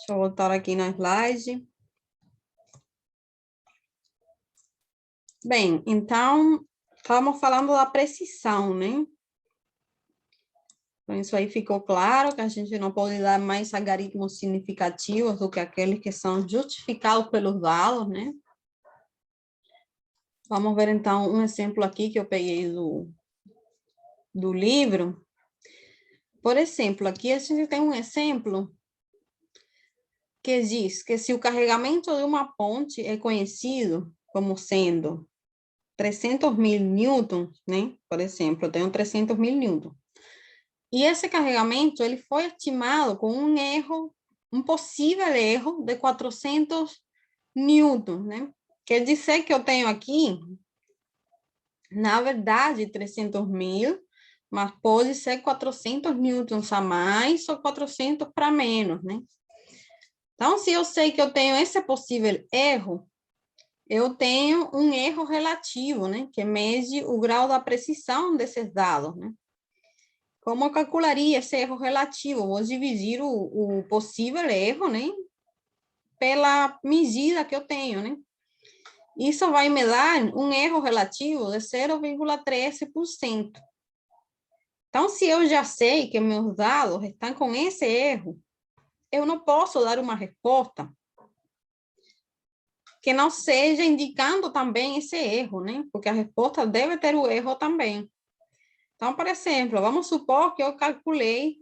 Deixa eu voltar aqui na slide. Bem, então, estamos falando da precisão, né? Então, isso aí ficou claro, que a gente não pode dar mais algarismos significativos do que aqueles que são justificados pelos dados, né? Vamos ver, então, um exemplo aqui que eu peguei do livro. Por exemplo, aqui a gente tem um exemplo que diz que se o carregamento de uma ponte é conhecido como sendo 300.000 newtons, né? Por exemplo, eu tenho 300.000 newtons. E esse carregamento, ele foi estimado com um erro, um possível erro de 400 newtons, né? Quer dizer que eu tenho aqui, na verdade, 300.000, mas pode ser 400 newtons a mais ou 400 para menos, né? Então, se eu sei que eu tenho esse possível erro, eu tenho um erro relativo, né? Que mede o grau da precisão desses dados, né? Como eu calcularia esse erro relativo? Vou dividir o possível erro, né? Pela medida que eu tenho, né? Isso vai me dar um erro relativo de 0,13%. Então, se eu já sei que meus dados estão com esse erro, eu não posso dar uma resposta que não seja indicando também esse erro, né? Porque a resposta deve ter o erro também. Então, por exemplo, vamos supor que eu calculei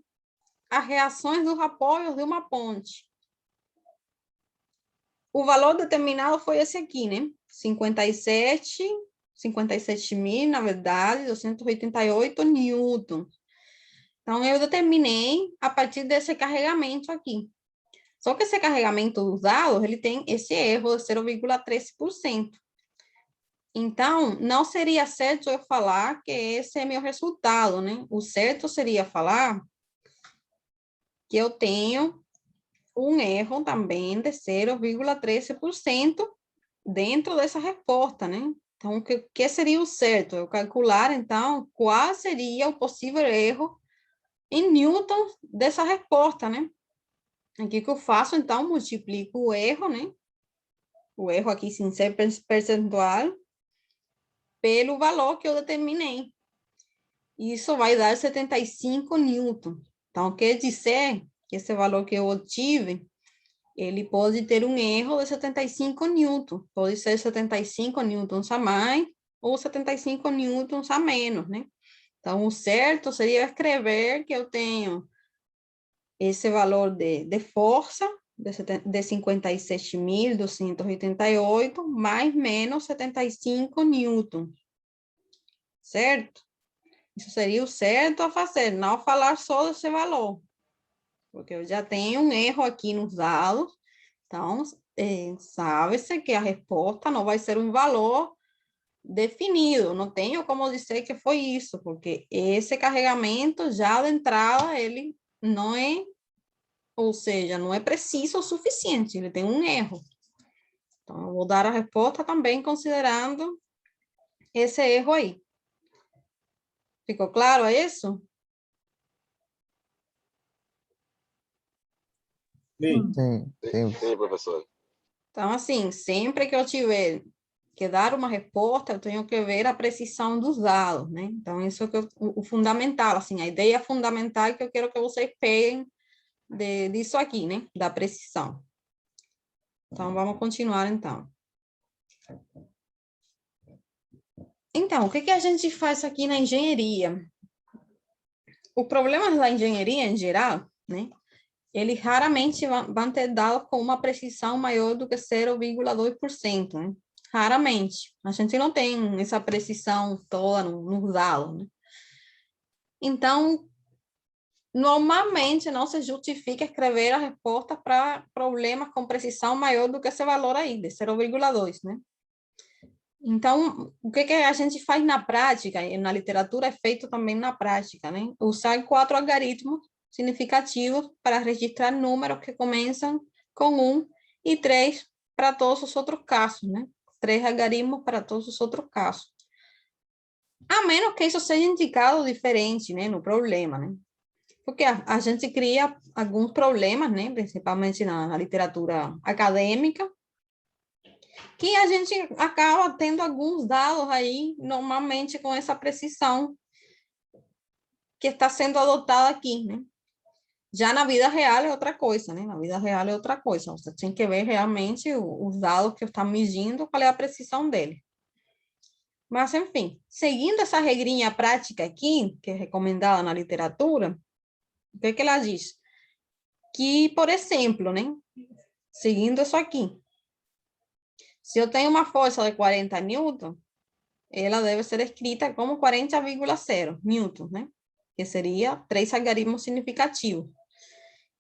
as reações dos apoios de uma ponte. O valor determinado foi esse aqui, né? 57.000, na verdade, 288 newtons. Então, eu determinei a partir desse carregamento aqui. Só que esse carregamento usado, ele tem esse erro de 0,13%. Então, não seria certo eu falar que esse é meu resultado, né? O certo seria falar que eu tenho um erro também de 0,13% dentro dessa resposta, né? Então, o que seria o certo? Eu calcular, então, qual seria o possível erro em newtons dessa resposta, né? Aqui que eu faço, então, multiplico o erro, né? O erro aqui sem ser percentual, pelo valor que eu determinei. Isso vai dar 75 newtons. Então, quer dizer que esse valor que eu obtive, ele pode ter um erro de 75 newtons. Pode ser 75 newtons a mais ou 75 newtons a menos, né? Então, o certo seria escrever que eu tenho esse valor de força de 57.288 mais menos 75 newtons, certo? Isso seria o certo a fazer, não falar só desse valor, porque eu já tenho um erro aqui nos dados, então, sabe-se que a resposta não vai ser um valor definido, não tenho como dizer que foi isso, porque esse carregamento já de entrada, ele não é, ou seja, não é preciso o suficiente, ele tem um erro. Então, eu vou dar a resposta também considerando esse erro aí. Ficou claro isso? Sim. Sim, professor. Então, assim, sempre que eu tiver que dar uma resposta, eu tenho que ver a precisão dos dados, né? Então, isso é o fundamental, assim, a ideia fundamental que eu quero que vocês peguem disso aqui, né? Da precisão. Então, vamos continuar, então. Então, o que a gente faz aqui na engenharia? Os problemas da engenharia, em geral, né? Eles raramente vão ter dados com uma precisão maior do que 0,2%, né? Raramente. A gente não tem essa precisão toda nos dados, né? Então, normalmente não se justifica escrever a resposta para problemas com precisão maior do que esse valor aí, de 0,2, né? Então, o que a gente faz na prática, e na literatura é feito também na prática, né? Usar 4 algoritmos significativos para registrar números que começam com 1 e 3 para todos os outros casos, né? 3 algoritmos para todos os outros casos. A menos que isso seja indicado diferente, né, no problema, né? Porque a gente cria alguns problemas, né? Principalmente na literatura acadêmica, que a gente acaba tendo alguns dados aí, normalmente com essa precisão que está sendo adotada aqui, né? Já na vida real é outra coisa, né? Na vida real é outra coisa. Você tem que ver realmente os dados que estão medindo, qual é a precisão dele. Mas, enfim, seguindo essa regrinha prática aqui, que é recomendada na literatura, o que ela diz? Que, por exemplo, né? Seguindo isso aqui, se eu tenho uma força de 40 newton, ela deve ser escrita como 40,0 newton, né? Que seria 3 algarismos significativos.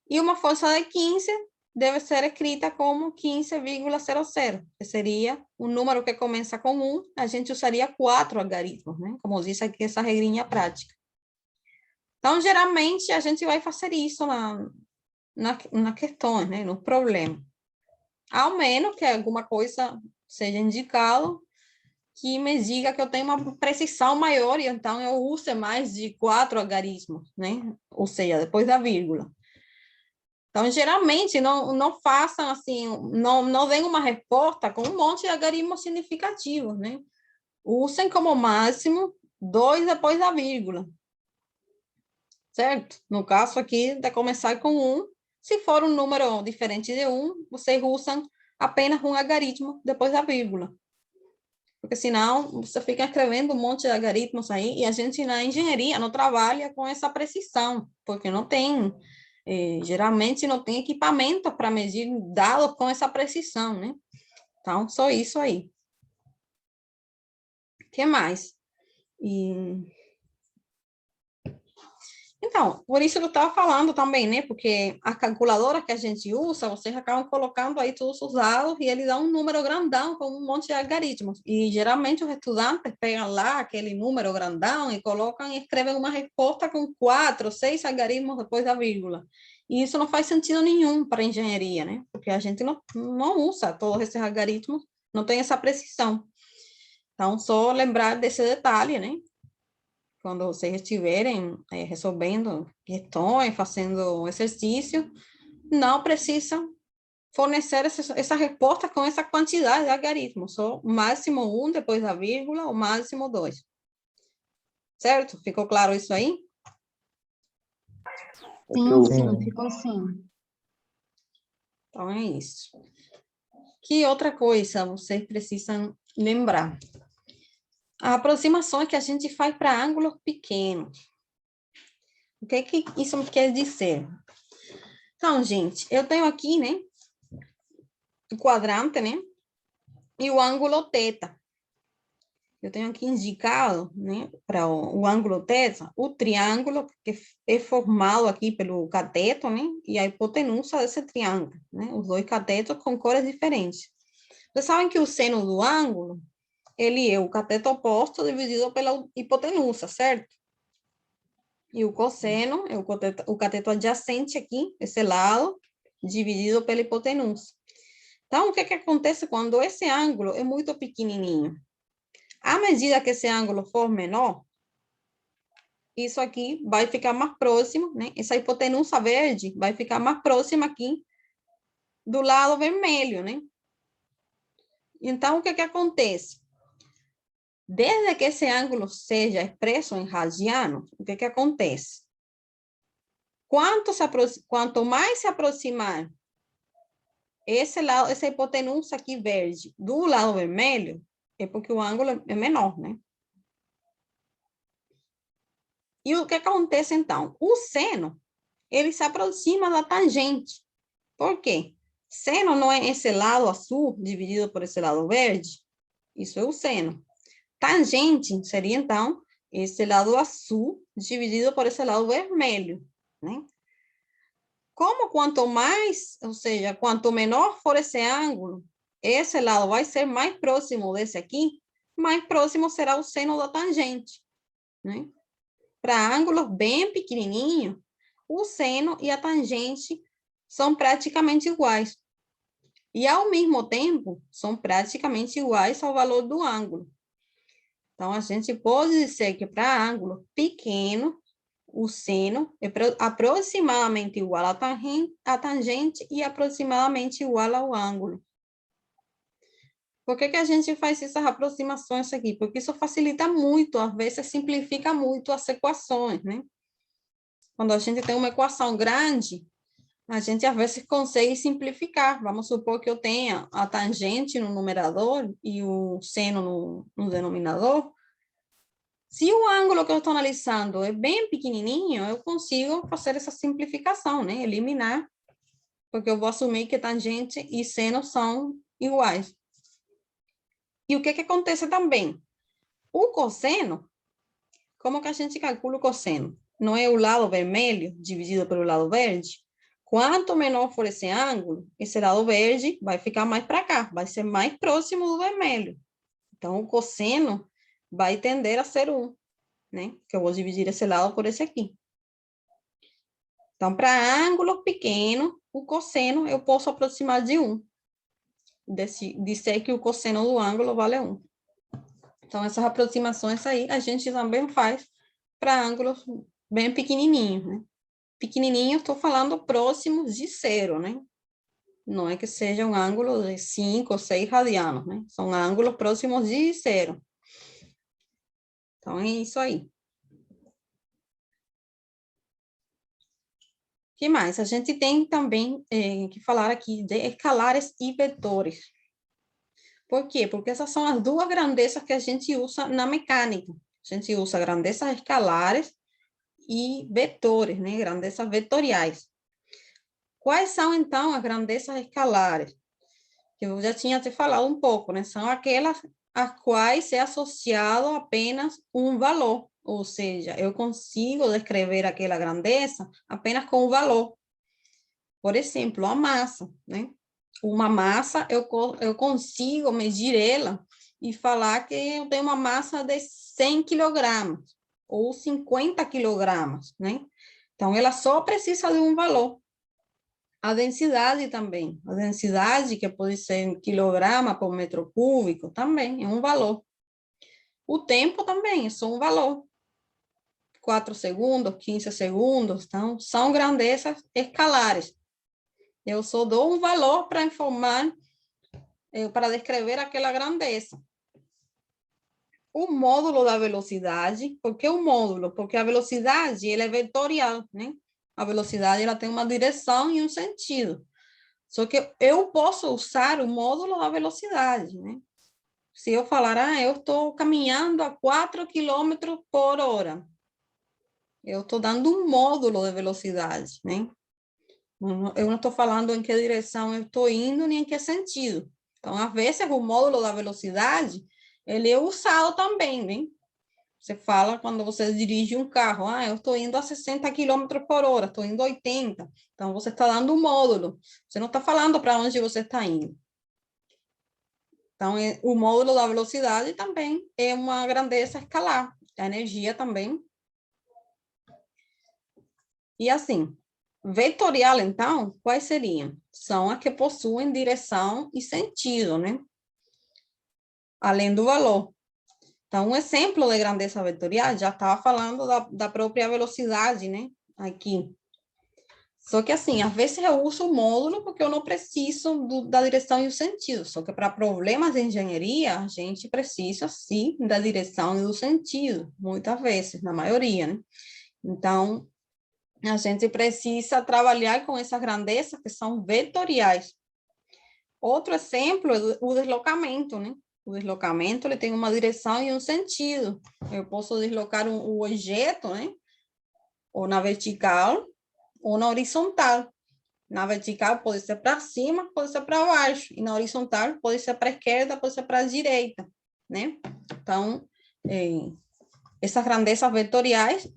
E uma força de 15 deve ser escrita como 15,00, que seria um número que começa com 1, a gente usaria 4 algarismos, né? Como diz aqui essa regrinha prática. Então, geralmente, a gente vai fazer isso na questão, né? No problema. Ao menos que alguma coisa seja indicado que me diga que eu tenho uma precisão maior e então eu use mais de 4 algarismos, né? Ou seja, depois da vírgula. Então, geralmente, não façam assim, não deem uma resposta com um monte de algarismos significativos, né? Usem como máximo 2 depois da vírgula, certo? No caso aqui, de começar com 1, se for um número diferente de 1, vocês usam apenas um algarismo depois da vírgula. Porque senão você fica escrevendo um monte de algoritmos aí e a gente na engenharia não trabalha com essa precisão, porque não tem, geralmente não tem equipamento para medir dados com essa precisão, né? Então, só isso aí. O que mais? Então, por isso que eu estava falando também, né? Porque a calculadora que a gente usa, vocês acabam colocando aí todos os dados e ele dá um número grandão com um monte de algarismos. E geralmente os estudantes pegam lá aquele número grandão e colocam e escrevem uma resposta com 4, 6 algarismos depois da vírgula. E isso não faz sentido nenhum para a engenharia, né? Porque a gente não usa todos esses algarismos, não tem essa precisão. Então, só lembrar desse detalhe, né? Quando vocês estiverem resolvendo questões, fazendo exercício, não precisam fornecer essa resposta com essa quantidade de algarismos, só máximo 1 depois da vírgula, ou máximo 2. Certo? Ficou claro isso aí? Sim, ficou sim. Então, é isso. Que outra coisa vocês precisam lembrar? A aproximação é que a gente faz para ângulos pequenos. O que isso quer dizer? Então, gente, eu tenho aqui, né, o quadrante, né, e o ângulo θ. Eu tenho aqui indicado, né, para o ângulo θ, o triângulo que é formado aqui pelo cateto, né, e a hipotenusa desse triângulo, né, os dois catetos com cores diferentes. Vocês sabem que o seno do ângulo, ele é o cateto oposto dividido pela hipotenusa, certo? E o cosseno é o cateto adjacente aqui, esse lado, dividido pela hipotenusa. Então, o que acontece quando esse ângulo é muito pequenininho? À medida que esse ângulo for menor, isso aqui vai ficar mais próximo, né? Essa hipotenusa verde vai ficar mais próxima aqui do lado vermelho, né? Então, o que acontece? Desde que esse ângulo seja expresso em radianos, o que acontece? Quanto mais se aproximar esse lado, essa hipotenusa aqui verde do lado vermelho, é porque o ângulo é menor, né? E o que acontece, então? O seno, ele se aproxima da tangente. Por quê? Seno não é esse lado azul dividido por esse lado verde? Isso é o seno. Tangente seria, então, esse lado azul dividido por esse lado vermelho, né? Como quanto mais, ou seja, quanto menor for esse ângulo, esse lado vai ser mais próximo desse aqui, mais próximo será o seno da tangente, né? Para ângulos bem pequenininhos, o seno e a tangente são praticamente iguais. E, ao mesmo tempo, são praticamente iguais ao valor do ângulo. Então, a gente pode dizer que para ângulo pequeno, o seno é aproximadamente igual à tangente e aproximadamente igual ao ângulo. Por que a gente faz essas aproximações aqui? Porque isso facilita muito, às vezes simplifica muito as equações, né? Quando a gente tem uma equação grande, a gente às vezes consegue simplificar. Vamos supor que eu tenha a tangente no numerador e o seno no denominador. Se o ângulo que eu estou analisando é bem pequenininho, eu consigo fazer essa simplificação, né? Eliminar, porque eu vou assumir que tangente e seno são iguais. E o que acontece também? O cosseno, como que a gente calcula o cosseno? Não é o lado vermelho dividido pelo lado verde? Quanto menor for esse ângulo, esse lado verde vai ficar mais para cá, vai ser mais próximo do vermelho. Então, o cosseno vai tender a ser 1, né? Que eu vou dividir esse lado por esse aqui. Então, para ângulo pequeno, o cosseno eu posso aproximar de 1. Dizer que o cosseno do ângulo vale 1. Então, essas aproximações aí a gente também faz para ângulos bem pequenininhos, né? Pequenininho, estou falando próximos de 0, né? Não é que seja um ângulo de 5 ou 6 radianos, né? São ângulos próximos de 0. Então, é isso aí. O que mais? A gente tem também que falar aqui de escalares e vetores. Por quê? Porque essas são as duas grandezas que a gente usa na mecânica. A gente usa grandezas escalares e vetores, né? Grandezas vetoriais. Quais são, então, as grandezas escalares? Que eu já tinha te falado um pouco, né? São aquelas às quais é associado apenas um valor. Ou seja, eu consigo descrever aquela grandeza apenas com o valor. Por exemplo, a massa, né? Uma massa, eu consigo medir ela e falar que eu tenho uma massa de 100 quilogramas ou 50 quilogramas, né? Então, ela só precisa de um valor. A densidade também. A densidade, que pode ser em quilograma por metro cúbico, também é um valor. O tempo também é só um valor. 4 segundos, 15 segundos, então, são grandezas escalares. Eu só dou um valor para informar, para descrever aquela grandeza. O módulo da velocidade, por que o módulo? Porque a velocidade ela é vetorial, né? A velocidade ela tem uma direção e um sentido. Só que eu posso usar o módulo da velocidade, né? Se eu falar, eu estou caminhando a 4 km por hora, eu estou dando um módulo de velocidade, né? Eu não estou falando em que direção eu estou indo, nem em que sentido. Então, às vezes, o módulo da velocidade, ele é usado também, né? Você fala quando você dirige um carro, eu estou indo a 60 km por hora, estou indo a 80. Então, você está dando um módulo. Você não está falando para onde você está indo. Então, o módulo da velocidade também é uma grandeza escalar. A energia também. E assim, vetorial, então, quais seriam? São as que possuem direção e sentido, né? Além do valor. Então, um exemplo de grandeza vetorial, já estava falando da própria velocidade, né? Aqui. Só que, assim, às vezes eu uso o módulo porque eu não preciso da direção e o sentido. Só que para problemas de engenharia, a gente precisa, sim, da direção e do sentido. Muitas vezes, na maioria, né? Então, a gente precisa trabalhar com essas grandezas que são vetoriais. Outro exemplo é o deslocamento, né? O deslocamento ele tem uma direção e um sentido. Eu posso deslocar o objeto, né? Ou na vertical ou na horizontal. Na vertical pode ser para cima, pode ser para baixo. E na horizontal pode ser para a esquerda, pode ser para a direita, né? Então, essas grandezas vetoriais,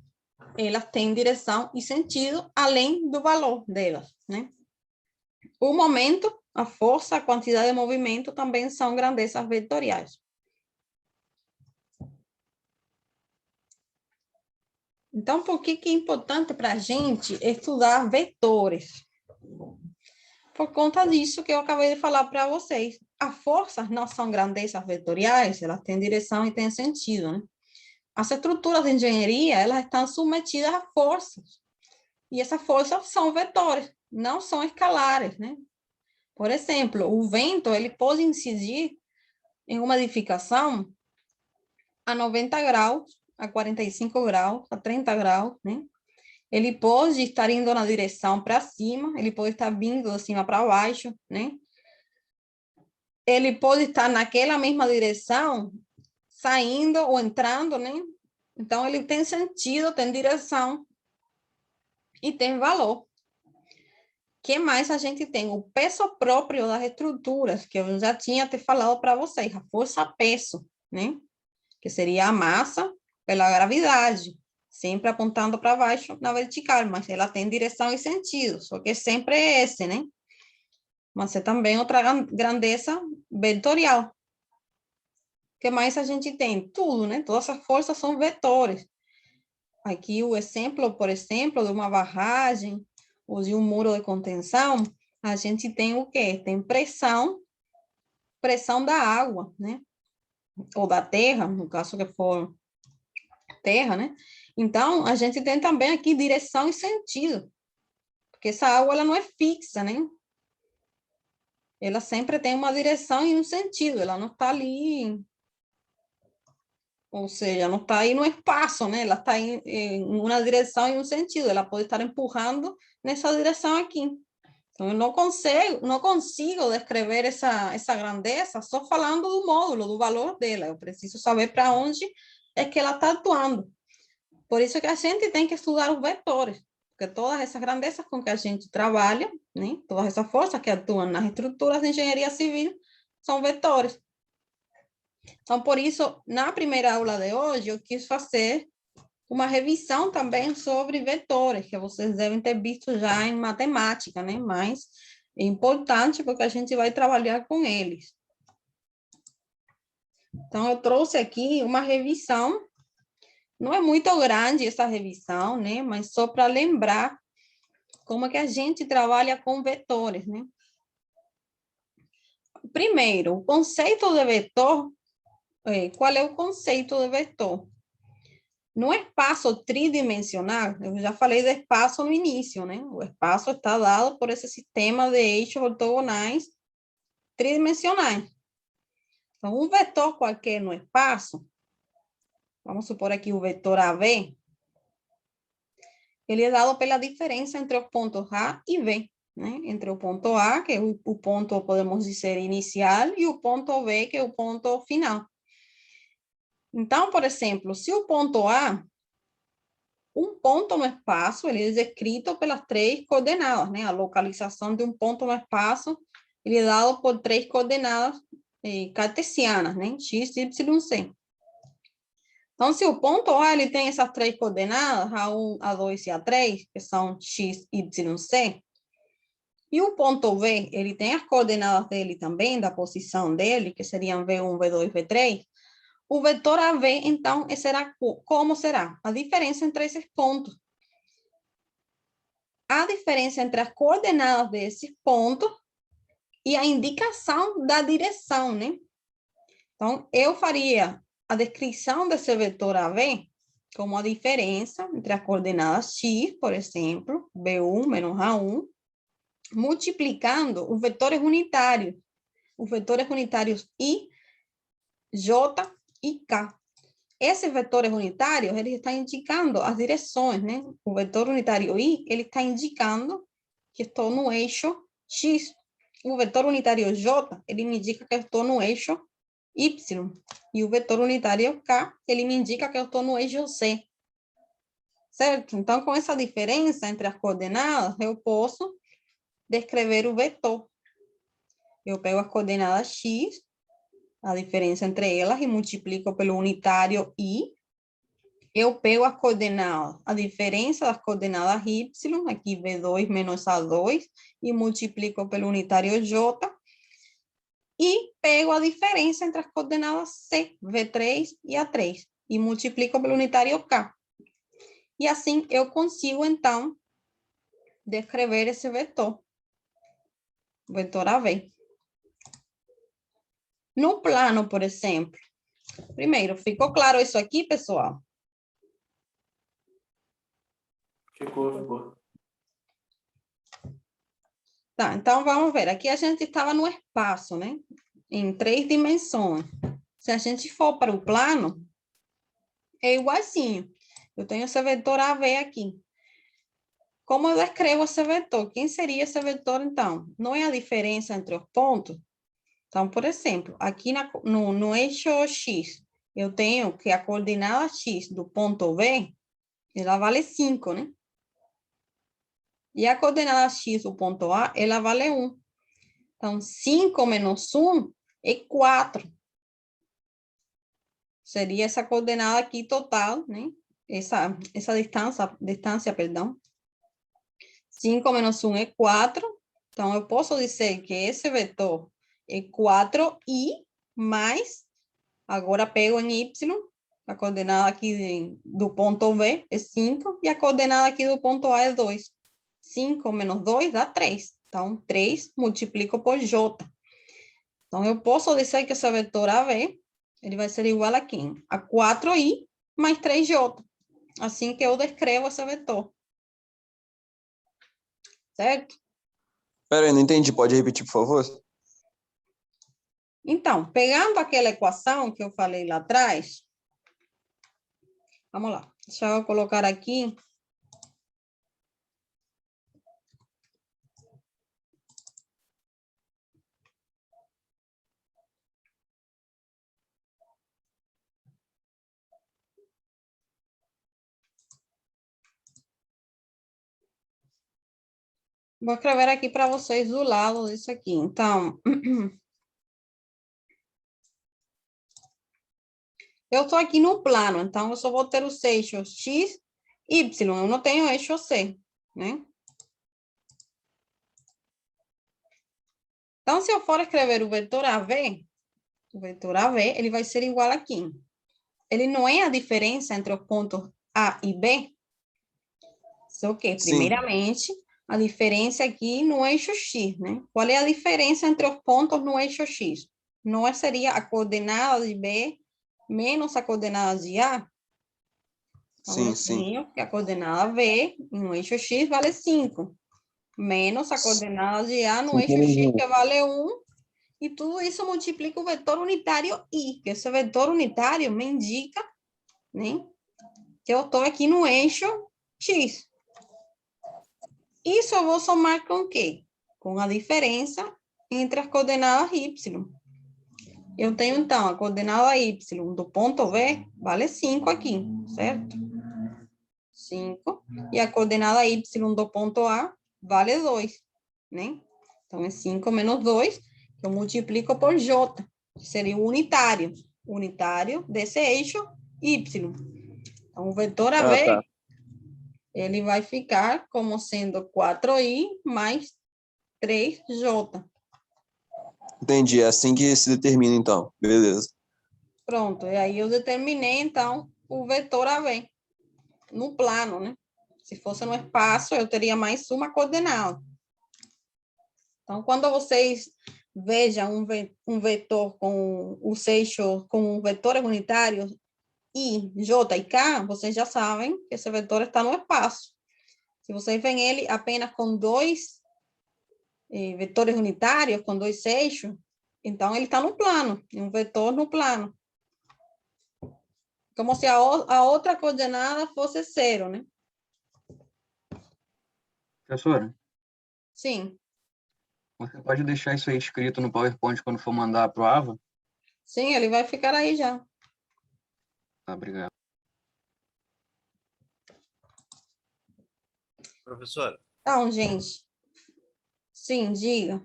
elas têm direção e sentido além do valor delas, né? O momento, a força, a quantidade de movimento também são grandezas vetoriais. Então, por que é importante para a gente estudar vetores? Por conta disso que eu acabei de falar para vocês. As forças não são grandezas vetoriais, elas têm direção e têm sentido, né? as estruturas de engenharia, elas estão submetidas a forças. E essas forças são vetores, não são escalares, né? Por exemplo, o vento, ele pode incidir em uma edificação a 90 graus, a 45 graus, a 30 graus, né? Ele pode estar indo na direção para cima, ele pode estar vindo de cima para baixo, né? Ele pode estar naquela mesma direção, saindo ou entrando, né? Então, ele tem sentido, tem direção e tem valor. O que mais a gente tem? O peso próprio das estruturas, que eu já tinha te falado para vocês, a força-peso, né? Que seria a massa pela gravidade, sempre apontando para baixo na vertical, mas ela tem direção e sentido, só que sempre é esse, né? Mas é também outra grandeza vetorial. O que mais a gente tem? Tudo, né? Todas as forças são vetores. Aqui o exemplo, por exemplo, de uma barragem ou de um muro de contenção, a gente tem o quê? Tem pressão da água, né? Ou da terra, no caso que for terra, né? Então, a gente tem também aqui direção e sentido, porque essa água ela não é fixa, né? Ela sempre tem uma direção e um sentido, ela não está ali, ou seja, não está aí no espaço, né? Ela está em uma direção e um sentido, ela pode estar empurrando nessa direção aqui. Então, eu não consigo descrever essa grandeza só falando do módulo, do valor dela. Eu preciso saber para onde é que ela está atuando. Por isso que a gente tem que estudar os vetores, porque todas essas grandezas com que a gente trabalha, né, todas essas forças que atuam nas estruturas de engenharia civil, são vetores. Então, por isso, na primeira aula de hoje, eu quis fazer uma revisão também sobre vetores, que vocês devem ter visto já em matemática, né? Mas é importante porque a gente vai trabalhar com eles. Então, eu trouxe aqui uma revisão. Não é muito grande essa revisão, né? Mas só para lembrar como é que a gente trabalha com vetores, né? Primeiro, o conceito de vetor. Qual é o conceito de vetor? No espaço tridimensional, eu já falei de espaço no início, né? O espaço está dado por esse sistema de eixos ortogonais tridimensionais. Então, um vetor qualquer no espaço, vamos supor aqui o vetor AB, ele é dado pela diferença entre os pontos A e B, né? Entre o ponto A, que é o ponto, podemos dizer, inicial, e o ponto B, que é o ponto final. Então, por exemplo, se o ponto A, um ponto no espaço, ele é descrito pelas 3 coordenadas, né? A localização de um ponto no espaço, ele é dado por 3 coordenadas cartesianas, né? X, Y, Z. Então, se o ponto A ele tem essas 3 coordenadas, A1, A2 e A3, que são X, Y, Z, e o ponto B, ele tem as coordenadas dele também, da posição dele, que seriam V1, V2, V3, o vetor AB, então, será como será? A diferença entre esses pontos. A diferença entre as coordenadas desses pontos e a indicação da direção, né? Então, eu faria a descrição desse vetor AB como a diferença entre as coordenadas x, por exemplo, B1 menos A1, multiplicando os vetores unitários I, J e K. Esses vetores unitários, eles estão indicando as direções, né? O vetor unitário I, ele está indicando que estou no eixo X. O vetor unitário J, ele me indica que eu estou no eixo Y. E o vetor unitário K, ele me indica que eu estou no eixo Z. Certo? Então, com essa diferença entre as coordenadas, eu posso descrever o vetor. Eu pego as coordenadas X, a diferença entre elas, e multiplico pelo unitário I. Eu pego as coordenadas, a diferença das coordenadas Y, aqui V2 menos A2, e multiplico pelo unitário J. E pego a diferença entre as coordenadas C, V3 e A3, e multiplico pelo unitário K. E assim eu consigo, então, descrever esse vetor. Vetor AB. No plano, por exemplo. Primeiro, ficou claro isso aqui, pessoal? Ficou. Tá, então vamos ver. Aqui a gente estava no espaço, né? Em 3 dimensões. Se a gente for para o plano, é igualzinho. Eu tenho esse vetor AV aqui. Como eu escrevo esse vetor? Quem seria esse vetor, então? Não é a diferença entre os pontos? Então, por exemplo, aqui no eixo X, eu tenho que a coordenada X do ponto B, ela vale 5, né? E a coordenada X do ponto A, ela vale 1. Então, 5 menos 1 é 4. Seria essa coordenada aqui total, né? Essa distância, perdão. 5 menos 1 é 4. Então, eu posso dizer que esse vetor é 4i mais, agora pego em y, a coordenada aqui do ponto B é 5, e a coordenada aqui do ponto A é 2. 5 menos 2 dá 3. Então, 3 multiplico por j. Então, eu posso dizer que esse vetor AV, ele vai ser igual a quem? A 4i mais 3j. Assim que eu descrevo esse vetor. Certo? Pera aí, não entendi. Pode repetir, por favor? Então, pegando aquela equação que eu falei lá atrás, vamos lá. Deixa eu colocar aqui. Vou escrever aqui para vocês do lado disso aqui. Então, eu estou aqui no plano, então eu só vou ter os eixos X, Y, eu não tenho eixo C, né? Então, se eu for escrever o vetor AV, ele vai ser igual aqui. Ele não é a diferença entre os pontos A e B? Só que, Sim. primeiramente, a diferença aqui no eixo X, né? Qual é a diferença entre os pontos no eixo X? Não seria a coordenada de B menos a coordenada de A? Então, Sim, eu sim. tenho que a coordenada V no eixo X vale 5, menos a coordenada de A no eixo X, que vale 1, e tudo isso multiplica o vetor unitário I, que esse vetor unitário me indica, né, que eu estou aqui no eixo X. Isso eu vou somar com o quê? Com a diferença entre as coordenadas Y. Eu tenho, então, a coordenada Y do ponto B vale 5 aqui, certo? 5. E a coordenada Y do ponto A vale 2, né? Então, é 5 menos 2, que eu multiplico por J, que seria o unitário. Unitário desse eixo Y. Então, o vetor AB, tá. ele vai ficar como sendo 4i mais 3j. Entendi. É assim que se determina, então. Beleza. Pronto, e aí eu determinei, então, o vetor AB no plano, né? Se fosse no espaço, eu teria mais uma coordenada. Então, quando vocês vejam um vetor com os eixos, com vetores unitários I, J e K, vocês já sabem que esse vetor está no espaço. Se vocês veem ele apenas com dois vetores unitários, com dois eixos, então ele está no plano, um vetor no plano. Como se a outra coordenada fosse 0, né? Professora, Sim, você pode deixar isso aí escrito no PowerPoint quando for mandar para o Ava? sim, ele vai ficar aí já. Tá, obrigado. Professora, Então, gente, sim, diga.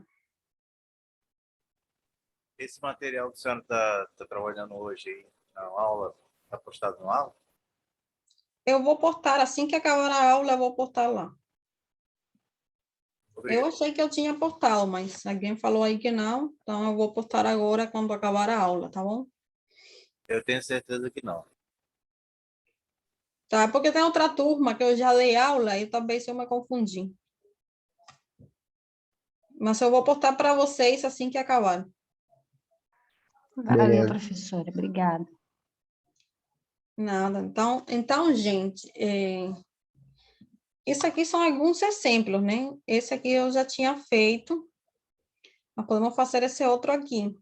esse material que a senhora está trabalhando hoje aí na aula, está postado no aula? Eu vou postar, assim que acabar a aula, eu vou postar lá. Eu achei que eu tinha postado, mas alguém falou aí que não, então eu vou postar agora quando acabar a aula, tá bom? Eu tenho certeza que não. Tá, porque tem outra turma que eu já dei aula e talvez eu me confundi. Mas eu vou postar para vocês assim que acabar. Valeu, Beleza. professora. Obrigada. Nada. Então gente, Isso aqui são alguns exemplos, né? Esse aqui eu já tinha feito, mas podemos fazer esse outro aqui.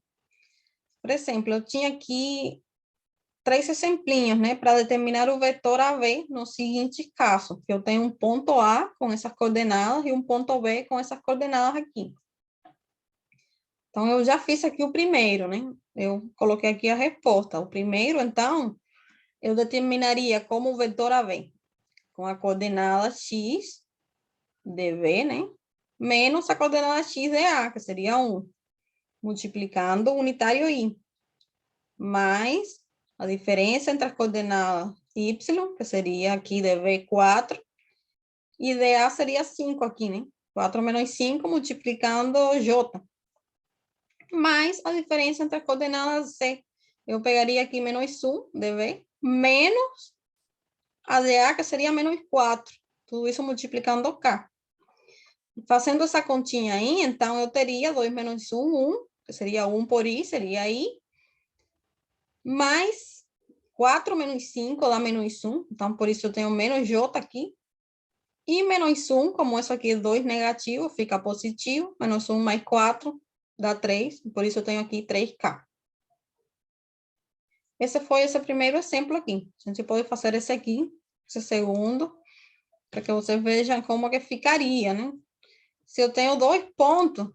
Por exemplo, eu tinha aqui 3 exemplinhos, né? Para determinar o vetor AV no seguinte caso, que eu tenho um ponto A com essas coordenadas e um ponto B com essas coordenadas aqui. Então, eu já fiz aqui o primeiro, né? Eu coloquei aqui a resposta. O primeiro, então, eu determinaria como vetor AV, com a coordenada x de V, né? Menos a coordenada x de A, que seria 1, multiplicando o unitário i, mais a diferença entre as coordenadas y, que seria aqui de V 4, e de A seria 5 aqui, né? 4 menos 5 multiplicando j, mais a diferença entre as coordenadas c. Eu pegaria aqui menos 1 de V, menos a de A, que seria menos 4. Tudo isso multiplicando k. Fazendo essa continha aí, então, eu teria 2 menos 1, 1, que seria 1 por i, seria i, mais 4 menos 5 dá menos 1, então, por isso eu tenho menos j aqui, e menos 1, como isso aqui é 2 negativo, fica positivo, menos 1 mais 4 dá 3, por isso eu tenho aqui 3k. Esse foi esse primeiro exemplo aqui. A gente pode fazer esse aqui, esse segundo, para que vocês vejam como que ficaria, né? Se eu tenho 2 pontos,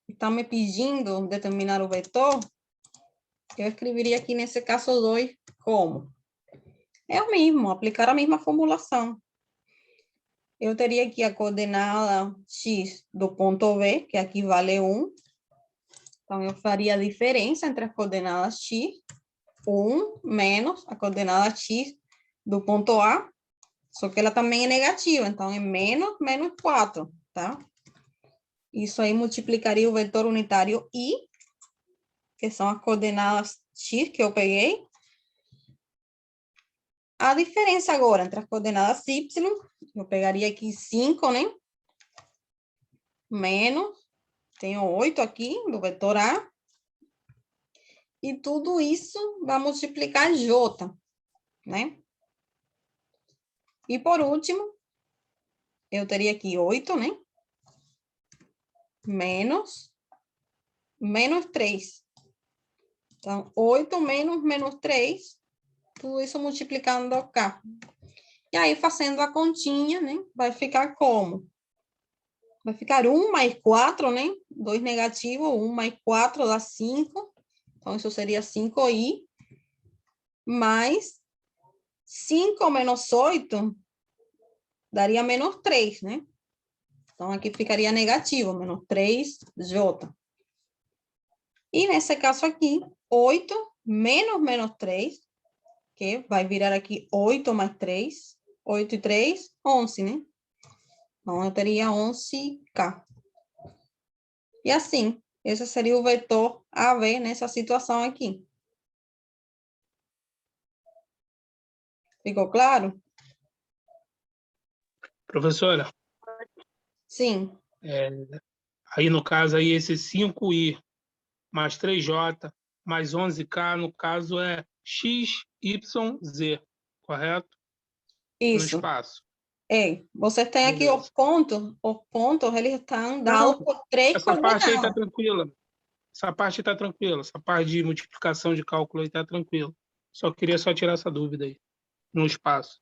está me pedindo determinar o vetor, eu escreveria aqui nesse caso 2 como? É o mesmo, aplicar a mesma formulação. Eu teria aqui a coordenada x do ponto B, que aqui vale 1. Então, eu faria a diferença entre as coordenadas x, 1 menos a coordenada x do ponto A, só que ela também é negativa, então é menos 4, tá? Isso aí multiplicaria o vetor unitário i, que são as coordenadas x que eu peguei. A diferença agora entre as coordenadas y, eu pegaria aqui 5, né? Menos, tenho 8 aqui do vetor A. E tudo isso vai multiplicar j, né? E por último, eu teria aqui 8, né? Menos 3. Então, 8 menos 3, tudo isso multiplicando k. E aí, fazendo a continha, né? Vai ficar como? Vai ficar 1 mais 4, né? 2 negativo, 1 mais 4 dá 5. Então, isso seria 5i. Mais 5 menos 8 daria menos 3, né? Então, aqui ficaria negativo, menos 3j. E nesse caso aqui, 8 menos 3, que vai virar aqui 8 mais 3. 8 e 3, 11, né? Então, eu teria 11k. E assim, esse seria o vetor AV nessa situação aqui. Ficou claro? Professora, Sim. aí no caso, aí esse 5i mais 3j mais 11k, no caso é x, y, z, correto? No Isso. espaço. É, você tem aqui Beleza. os pontos, eles estão dados por 3 Essa parte aí tá coordenadas. tranquila. Essa parte tá tranquila. Essa parte de multiplicação de cálculo aí tá tranquila. Só queria tirar essa dúvida aí, no espaço.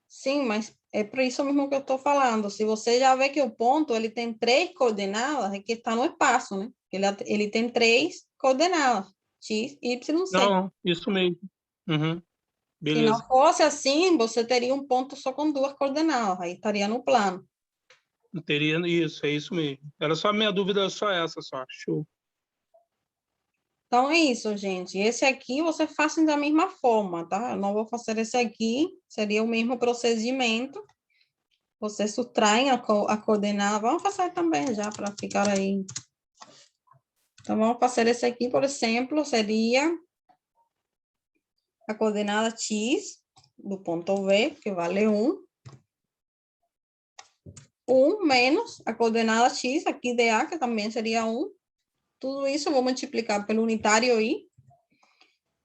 Sim, mas é por isso mesmo que eu estou falando. Se você já vê que o ponto ele tem 3 coordenadas, é que está no espaço, né? Ele tem 3 coordenadas, x, y, z. Não, isso mesmo. Uhum. Se Beleza. não fosse assim, você teria um ponto só com 2 coordenadas, aí estaria no plano. Não teria isso, é isso mesmo. Era só a minha dúvida, só essa, só. Show. Então, é isso, gente. Esse aqui você faz da mesma forma, tá? Eu não vou fazer esse aqui, seria o mesmo procedimento. Você subtrai a coordenada. Vamos fazer também já, para ficar aí. Então, vamos fazer esse aqui, por exemplo, seria a coordenada x do ponto V, que vale 1. 1 menos a coordenada x aqui de A, que também seria 1. Tudo isso eu vou multiplicar pelo unitário i,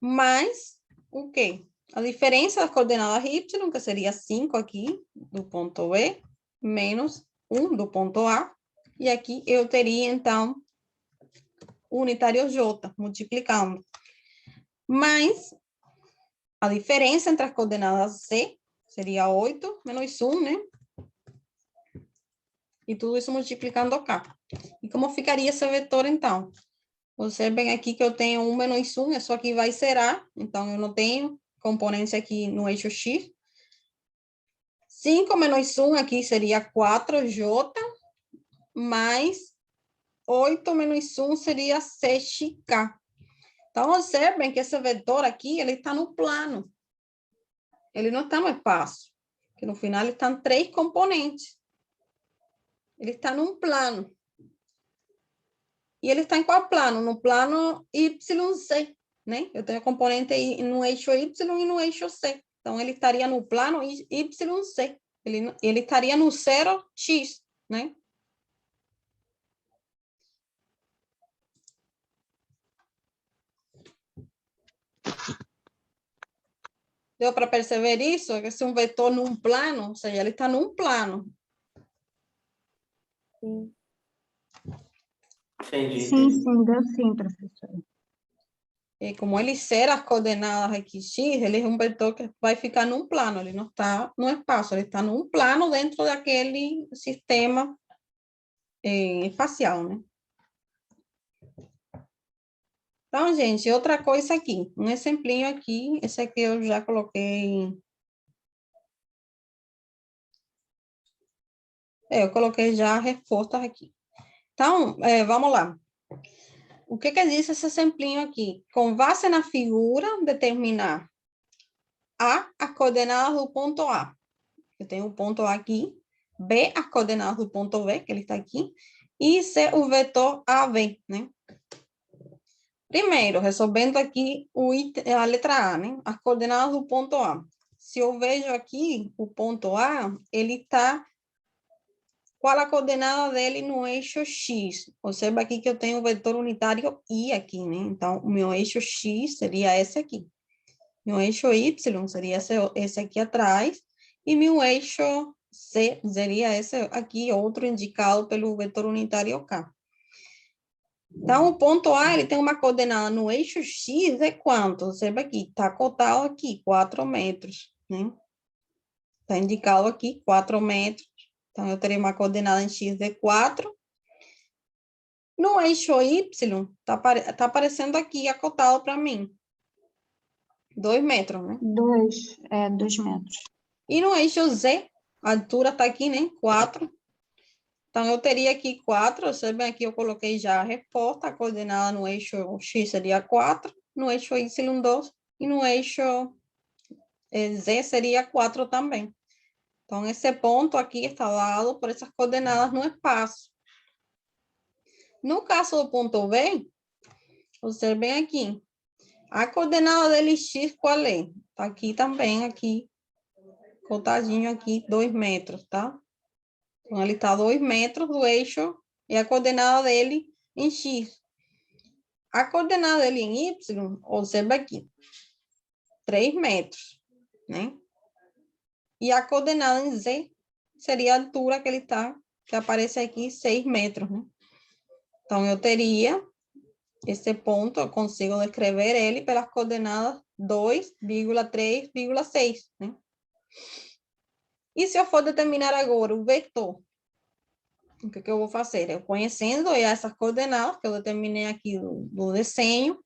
mais o quê? a diferença das coordenadas y, que seria 5 aqui, do ponto B, menos 1 do ponto A, e aqui eu teria, então, o unitário J, multiplicando. Mas a diferença entre as coordenadas C seria 8 menos 1, né? E tudo isso multiplicando K. E como ficaria esse vetor, então? Observem aqui que eu tenho 1 menos 1, isso aqui vai ser A, então eu não tenho componente aqui no eixo X. 5 menos 1 aqui seria 4J, mais 8 menos 1 seria 6K. Então, observem que esse vetor aqui, ele está no plano. Ele não está no espaço. Que no final, ele está em 3 componentes. Ele está num plano. E ele está em qual plano? No plano YC, né? Eu tenho componente aí no eixo Y e no eixo C. Então, ele estaria no plano YC. Ele estaria no 0x, né? Deu para perceber isso? Que se um vetor num plano, ou seja, ele está num plano. Entendi. Sim, deu sim, professora. E como ele ser as coordenadas aqui x, ele é um vetor que vai ficar num plano, ele não está no espaço, ele está num plano dentro daquele sistema espacial, né? Então, gente, outra coisa aqui, um exemplinho aqui, esse aqui eu já coloquei... eu coloquei já respostas aqui. Então, vamos lá. O que diz esse exemplinho aqui? Com base na figura, determinar as coordenadas do ponto A. Eu tenho o ponto A aqui, B, as coordenadas do ponto B, que ele está aqui, e C, o vetor AB, né? Primeiro, resolvendo aqui a letra A, né? As coordenadas do ponto A. Se eu vejo aqui o ponto A, ele está... Qual a coordenada dele no eixo X? Observa aqui que eu tenho o vetor unitário I aqui, né? Então, o meu eixo X seria esse aqui. Meu eixo Y seria esse aqui atrás. E meu eixo C seria esse aqui, outro indicado pelo vetor unitário K. Então, o ponto A, ele tem uma coordenada no eixo X é quanto? Observa aqui, está cotado aqui, 4 metros, né? Está indicado aqui, 4 metros. Então, eu terei uma coordenada em x de 4. No eixo y, tá aparecendo aqui, acotado para mim. 2 metros, né? 2 metros. E no eixo z, a altura está aqui, né? 4. Então, eu teria aqui 4. Você vê aqui, eu coloquei já a resposta. A coordenada no eixo x seria 4. No eixo y, 2. E no eixo z seria 4 também. Então, esse ponto aqui está dado por essas coordenadas no espaço. No caso do ponto B, observem aqui. A coordenada dele x qual é? Está aqui também, aqui, cotadinho aqui, 2 metros, tá? Então, ele está 2 metros do eixo e a coordenada dele em x. A coordenada dele em y, observa aqui, 3 metros, né? E a coordenada em z seria a altura que ele está, que aparece aqui, 6 metros, né? Então, eu teria esse ponto, eu consigo descrever ele pelas coordenadas 2,3,6, né? E se eu for determinar agora o vetor, o que eu vou fazer? Eu conhecendo essas coordenadas que eu determinei aqui do desenho,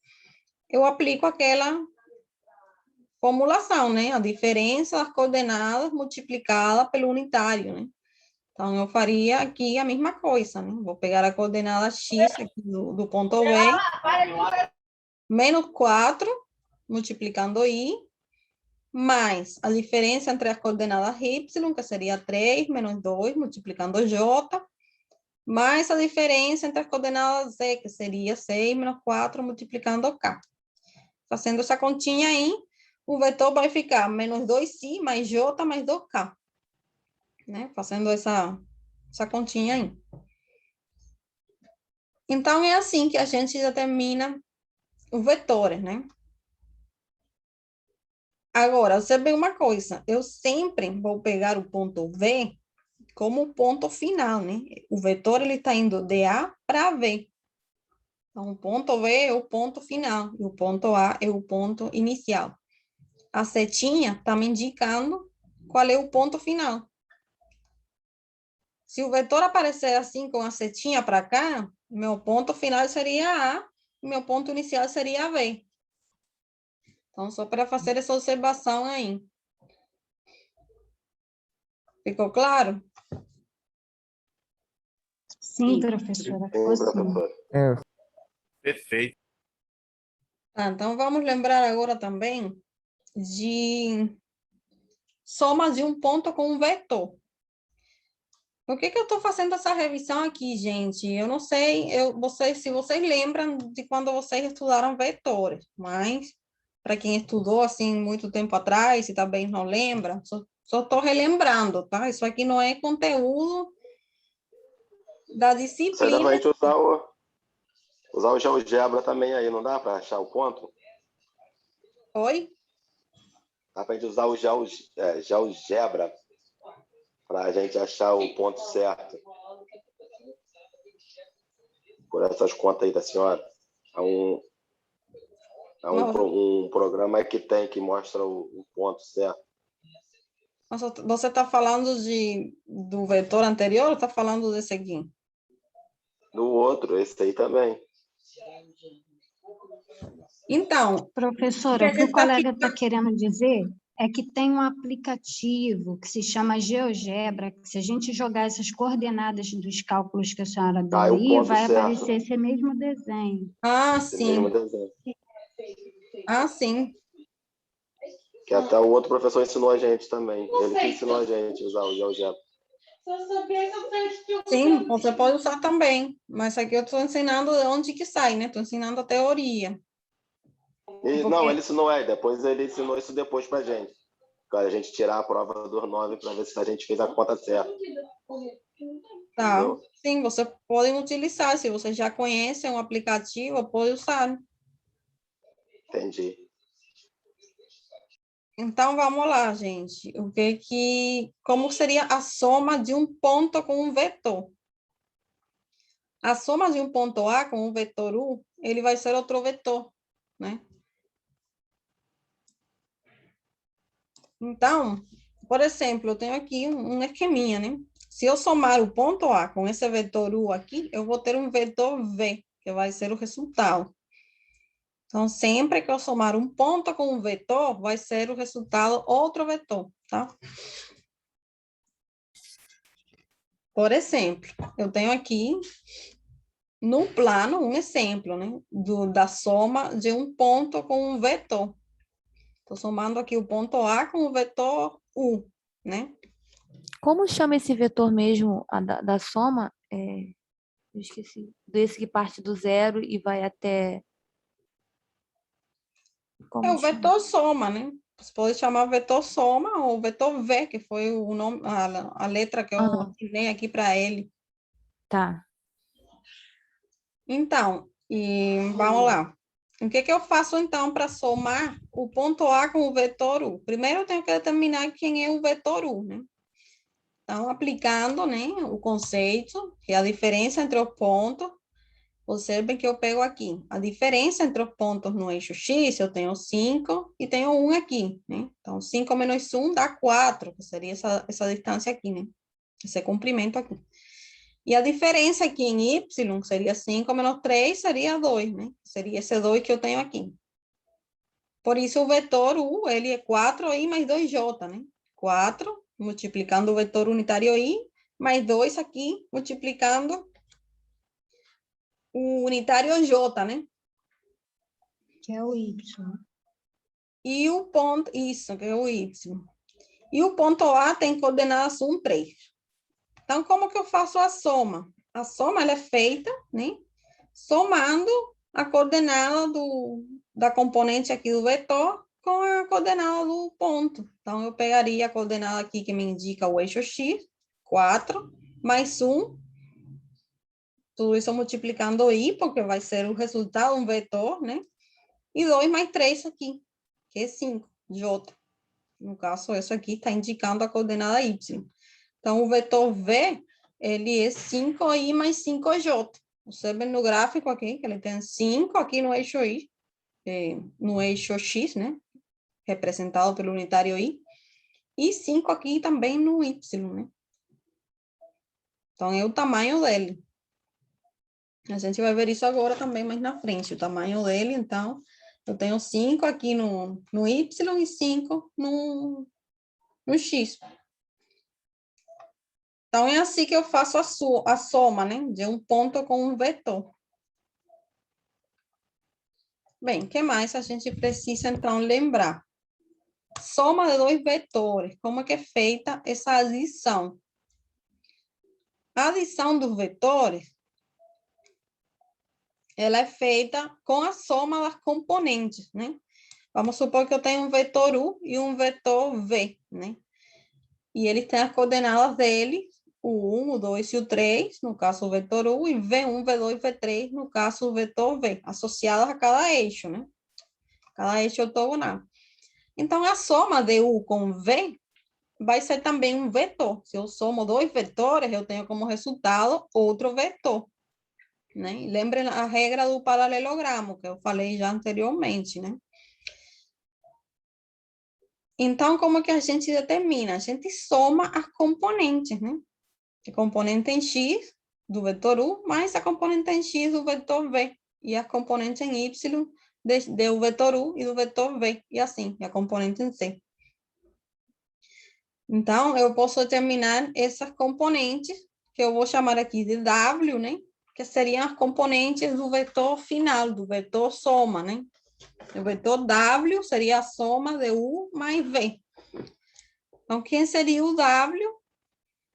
eu aplico aquela formulação, né? A diferença das coordenadas multiplicada pelo unitário, né? Então, eu faria aqui a mesma coisa, né? Vou pegar a coordenada x aqui do ponto B, menos 4, multiplicando i, mais a diferença entre as coordenadas y, que seria 3, menos 2, multiplicando j, mais a diferença entre as coordenadas z, que seria 6, menos 4, multiplicando k. Fazendo essa continha aí, o vetor vai ficar menos 2i mais j mais 2k. Né? Fazendo essa continha aí. Então, é assim que a gente determina os vetores, né? Agora, você vê uma coisa, eu sempre vou pegar o ponto V como ponto final, né? O vetor, ele está indo de A para V. Então, o ponto V é o ponto final, e o ponto A é o ponto inicial. A setinha está me indicando qual é o ponto final. Se o vetor aparecer assim, com a setinha para cá, meu ponto final seria A, e meu ponto inicial seria V. Então, só para fazer essa observação aí. Ficou claro? Sim, professora. Sim, Ficou sim. professor. Perfeito. Tá, então, vamos lembrar agora também de soma de um ponto com um vetor. Por que eu estou fazendo essa revisão aqui, gente? Eu não sei se vocês lembram de quando vocês estudaram vetores, mas para quem estudou assim muito tempo atrás, e também não lembra, só estou relembrando, tá? Isso aqui não é conteúdo da Você disciplina. dá pra gente usar o GeoGebra também aí, não dá para achar o ponto? Oi? Dá pra gente usar o GeoGebra para a gente achar o ponto certo. Por essas contas aí da senhora. É um programa que mostra o ponto certo. Você está falando do vetor anterior ou está falando desse aqui? Do outro, esse aí também. Então, Professora, o que o colega está querendo dizer é que tem um aplicativo que se chama GeoGebra, que se a gente jogar essas coordenadas dos cálculos que a senhora deu o aí, ponto vai certo. aparecer esse mesmo desenho. Esse sim. mesmo desenho. Sim. Que até o outro professor ensinou a gente também. Ele que ensinou a gente a usar o GeoGebra. Sim, você pode usar também, mas aqui eu estou ensinando de onde que sai, né? Estou ensinando a teoria. Não, ele ensinou, depois ele ensinou isso depois pra gente. Para a gente tirar a prova dos 9 para ver se a gente fez a conta certa. Tá, Entendeu? sim, você pode utilizar, se você já conhece um aplicativo, pode usar. Entendi. Então, vamos lá, gente. Como seria a soma de um ponto com um vetor? A soma de um ponto A com um vetor U, ele vai ser outro vetor, né? Então, por exemplo, eu tenho aqui um esqueminha, né? Se eu somar o ponto A com esse vetor U aqui, eu vou ter um vetor V, que vai ser o resultado. Então, sempre que eu somar um ponto com um vetor, vai ser o resultado outro vetor, tá? Por exemplo, eu tenho aqui no plano um exemplo, né? Da soma de um ponto com um vetor. Estou somando aqui o ponto A com o vetor U, né? Como chama esse vetor mesmo, da soma? Eu esqueci. Desse que parte do zero e vai até... Como É o chama? vetor soma, né? Você pode chamar vetor soma ou vetor V, que foi o nome, a letra que eu assinei aqui para ele. Tá. Então, vamos lá. O que eu faço, então, para somar o ponto A com o vetor U? Primeiro, eu tenho que determinar quem é o vetor U, né? Então, aplicando, né, o conceito, que é a diferença entre os pontos. Observem que eu pego aqui. A diferença entre os pontos no eixo X, eu tenho 5 e tenho 1 aqui, né? Então, 5 menos 1 dá 4, que seria essa distância aqui, né? Esse comprimento aqui. E a diferença aqui em Y seria 5 menos 3, seria 2, né? Seria esse 2 que eu tenho aqui. Por isso, o vetor U, ele é 4i mais 2j, né? 4, multiplicando o vetor unitário i, mais 2 aqui, multiplicando o unitário j, né? Que é o Y. E o ponto, isso, que é o y. E o ponto A tem coordenadas 1, 3. Então, como que eu faço a soma? A soma, ela é feita, né? Somando a coordenada da componente aqui do vetor com a coordenada do ponto. Então, eu pegaria a coordenada aqui que me indica o eixo x, 4, mais 1. Tudo isso multiplicando i, porque vai ser o resultado, um vetor, né? E 2 mais 3 aqui, que é 5, j. No caso, isso aqui está indicando a coordenada y. Então, o vetor v, ele é 5i mais 5j. Você vê no gráfico aqui, que ele tem 5 aqui no eixo y, no eixo x, né? Representado pelo unitário i, e 5 aqui também no y, né? Então, é o tamanho dele. A gente vai ver isso agora também mais na frente, o tamanho dele. Então, eu tenho 5 aqui no y e 5 no x. Então, é assim que eu faço a soma, né? De um ponto com um vetor. Bem, o que mais a gente precisa, então, lembrar? Soma de dois vetores. Como é que é feita essa adição? A adição dos vetores, ela é feita com a soma das componentes, né? Vamos supor que eu tenho um vetor U e um vetor V, né? E ele tem as coordenadas dele, o 1, o 2 e o 3, no caso o vetor U, e V1, V2, V3, no caso o vetor V, associadas a cada eixo, né? Cada eixo ortogonal. Então, a soma de U com V vai ser também um vetor. Se eu somo dois vetores, eu tenho como resultado outro vetor, né? E lembrem a regra do paralelogramo, que eu falei já anteriormente, né? Então, como que a gente determina? A gente soma as componentes, né? A componente em x do vetor U mais a componente em x do vetor V. E as componentes em y do vetor U e do vetor V. E assim, e a componente em C. Então, eu posso determinar essas componentes, que eu vou chamar aqui de W, né? Que seriam as componentes do vetor final, do vetor soma, né? O vetor W seria a soma de U mais V. Então, quem seria o W?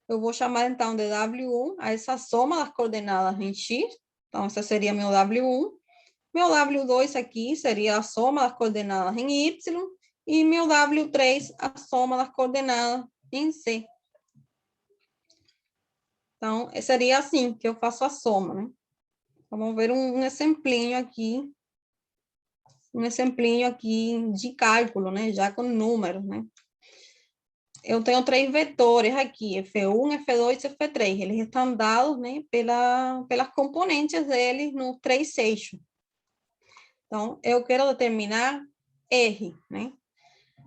Eu vou chamar, então, de W1 a essa soma das coordenadas em X. Então, esse seria meu W1. Meu W2 aqui seria a soma das coordenadas em Y. E meu W3, a soma das coordenadas em C. Então, seria assim que eu faço a soma, né? Vamos ver um exemplinho aqui. Um exemplinho aqui de cálculo, né? Já com números, né? Eu tenho três vetores aqui, F1, F2 e F3. Eles estão dados, né, pelas componentes deles nos três eixos. Então, eu quero determinar R, né?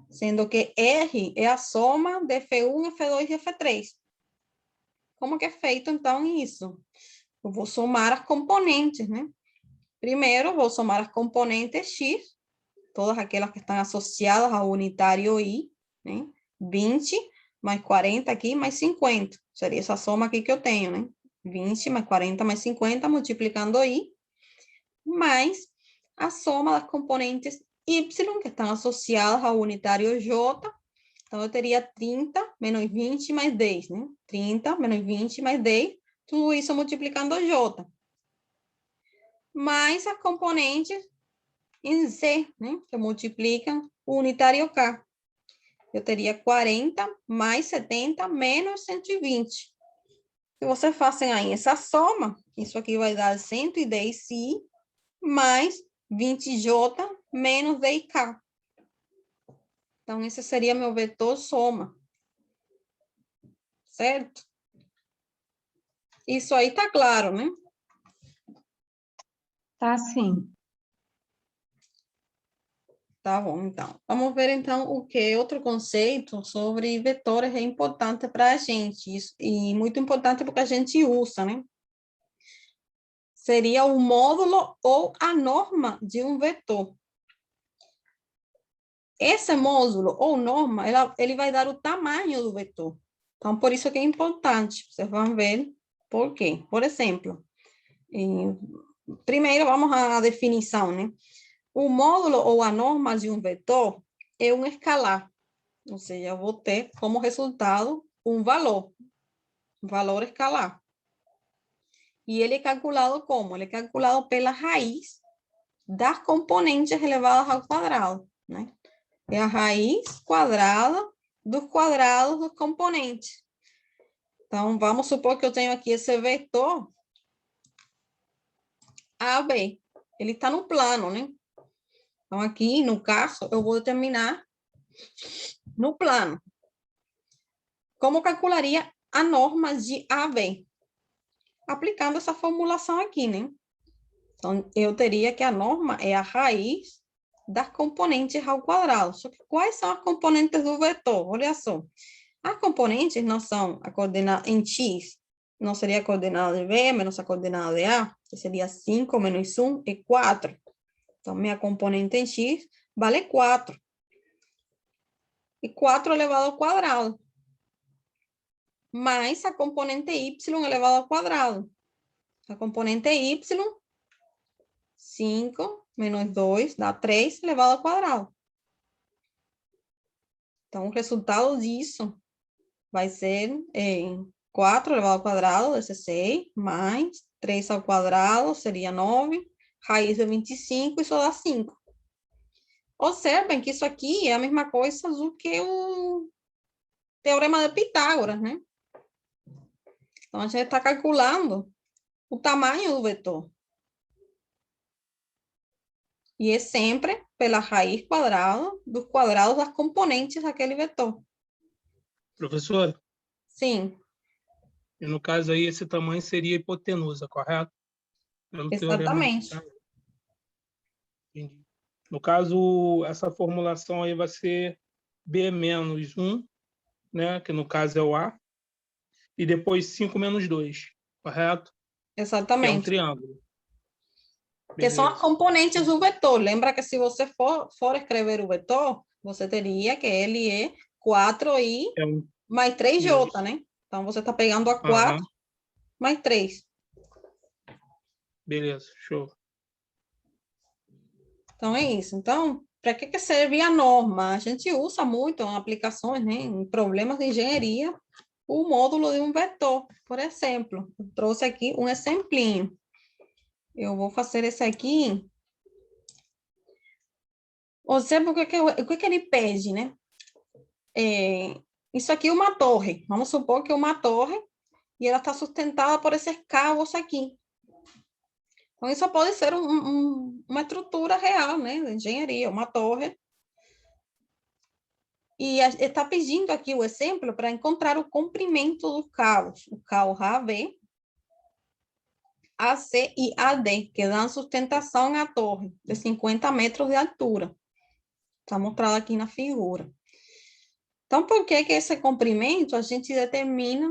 Sendo que R é a soma de F1, F2 e F3. Como que é feito, então, isso? Eu vou somar as componentes, né? Primeiro, vou somar as componentes X, todas aquelas que estão associadas ao unitário I, né? 20 mais 40 aqui, mais 50. Seria essa soma aqui que eu tenho, né? 20 mais 40 mais 50, multiplicando I, mais a soma das componentes Y, que estão associadas ao unitário J. Então, eu teria 30 menos 20 mais 10, né? 30 menos 20 mais 10, tudo isso multiplicando J. Mais as componentes em Z, né? Que multiplicam o unitário K. Eu teria 40 mais 70 menos 120. Se vocês fazem aí essa soma, isso aqui vai dar 110i mais 20j menos 10k. Então, esse seria meu vetor soma. Certo? Isso aí tá claro, né? Tá, sim. Tá bom, então. Vamos ver, então, o que outro conceito sobre vetores é importante para a gente. Isso, e muito importante porque a gente usa, né? Seria o módulo ou a norma de um vetor. Esse módulo ou norma, ele vai dar o tamanho do vetor. Então, por isso que é importante. Vocês vão ver por quê. Por exemplo, primeiro vamos à definição, né? O módulo ou a norma de um vetor é um escalar. Ou seja, eu vou ter como resultado um valor escalar. E ele é calculado como? Ele é calculado pela raiz das componentes elevadas ao quadrado, né? É a raiz quadrada dos quadrados dos componentes. Então, vamos supor que eu tenho aqui esse vetor AB. Ele está no plano, né? Então, aqui, no caso, eu vou determinar no plano. Como calcularia a norma de AB? Aplicando essa formulação aqui, né? Então, eu teria que a norma é a raiz das componentes ao quadrado. Só que quais são as componentes do vetor? Olha só. As componentes não são a coordenada em x, não seria a coordenada de b menos a coordenada de a, que seria 5 menos 1 é 4. Então, minha componente em x vale 4. E 4 elevado ao quadrado. Mais a componente y elevado ao quadrado. A componente y, 5 menos 2 dá 3 elevado ao quadrado. Então, o resultado disso vai ser 4 elevado ao quadrado, 16, mais 3 ao quadrado, seria 9, raiz de 25, isso dá 5. Observem que isso aqui é a mesma coisa do que o teorema de Pitágoras, né? Então, a gente está calculando o tamanho do vetor. E é sempre pela raiz quadrada dos quadrados das componentes daquele vetor. Professor, Sim, e no caso aí, esse tamanho seria a hipotenusa, correto? Pelo teorema de exatamente. Pitágoras. Entendi. No caso, essa formulação aí vai ser B menos 1, né? Que no caso é o A. E depois 5 menos 2, correto? Que é um Exatamente. triângulo. Que são as Beleza. componentes do vetor. Lembra que se você for escrever o vetor, você teria que ele é 4i É um... mais 3j, Isso. né? Então, você está pegando a 4 Aham. mais 3. Beleza, show. Então, é isso. Então, para que serve a norma? A gente usa muito em aplicações, né, em problemas de engenharia, o módulo de um vetor. Por exemplo, eu trouxe aqui um exemplinho. Eu vou fazer esse aqui. Observe o que ele pede, né? Isso aqui é uma torre. Vamos supor que é uma torre e ela está sustentada por esses cabos aqui. Então, isso pode ser uma estrutura real, né? De engenharia, uma torre. E está pedindo aqui o exemplo para encontrar o comprimento dos cabos. O cabo AB, AC e AD, que dão sustentação à torre, de 50 metros de altura. Está mostrado aqui na figura. Então, por que esse comprimento a gente determina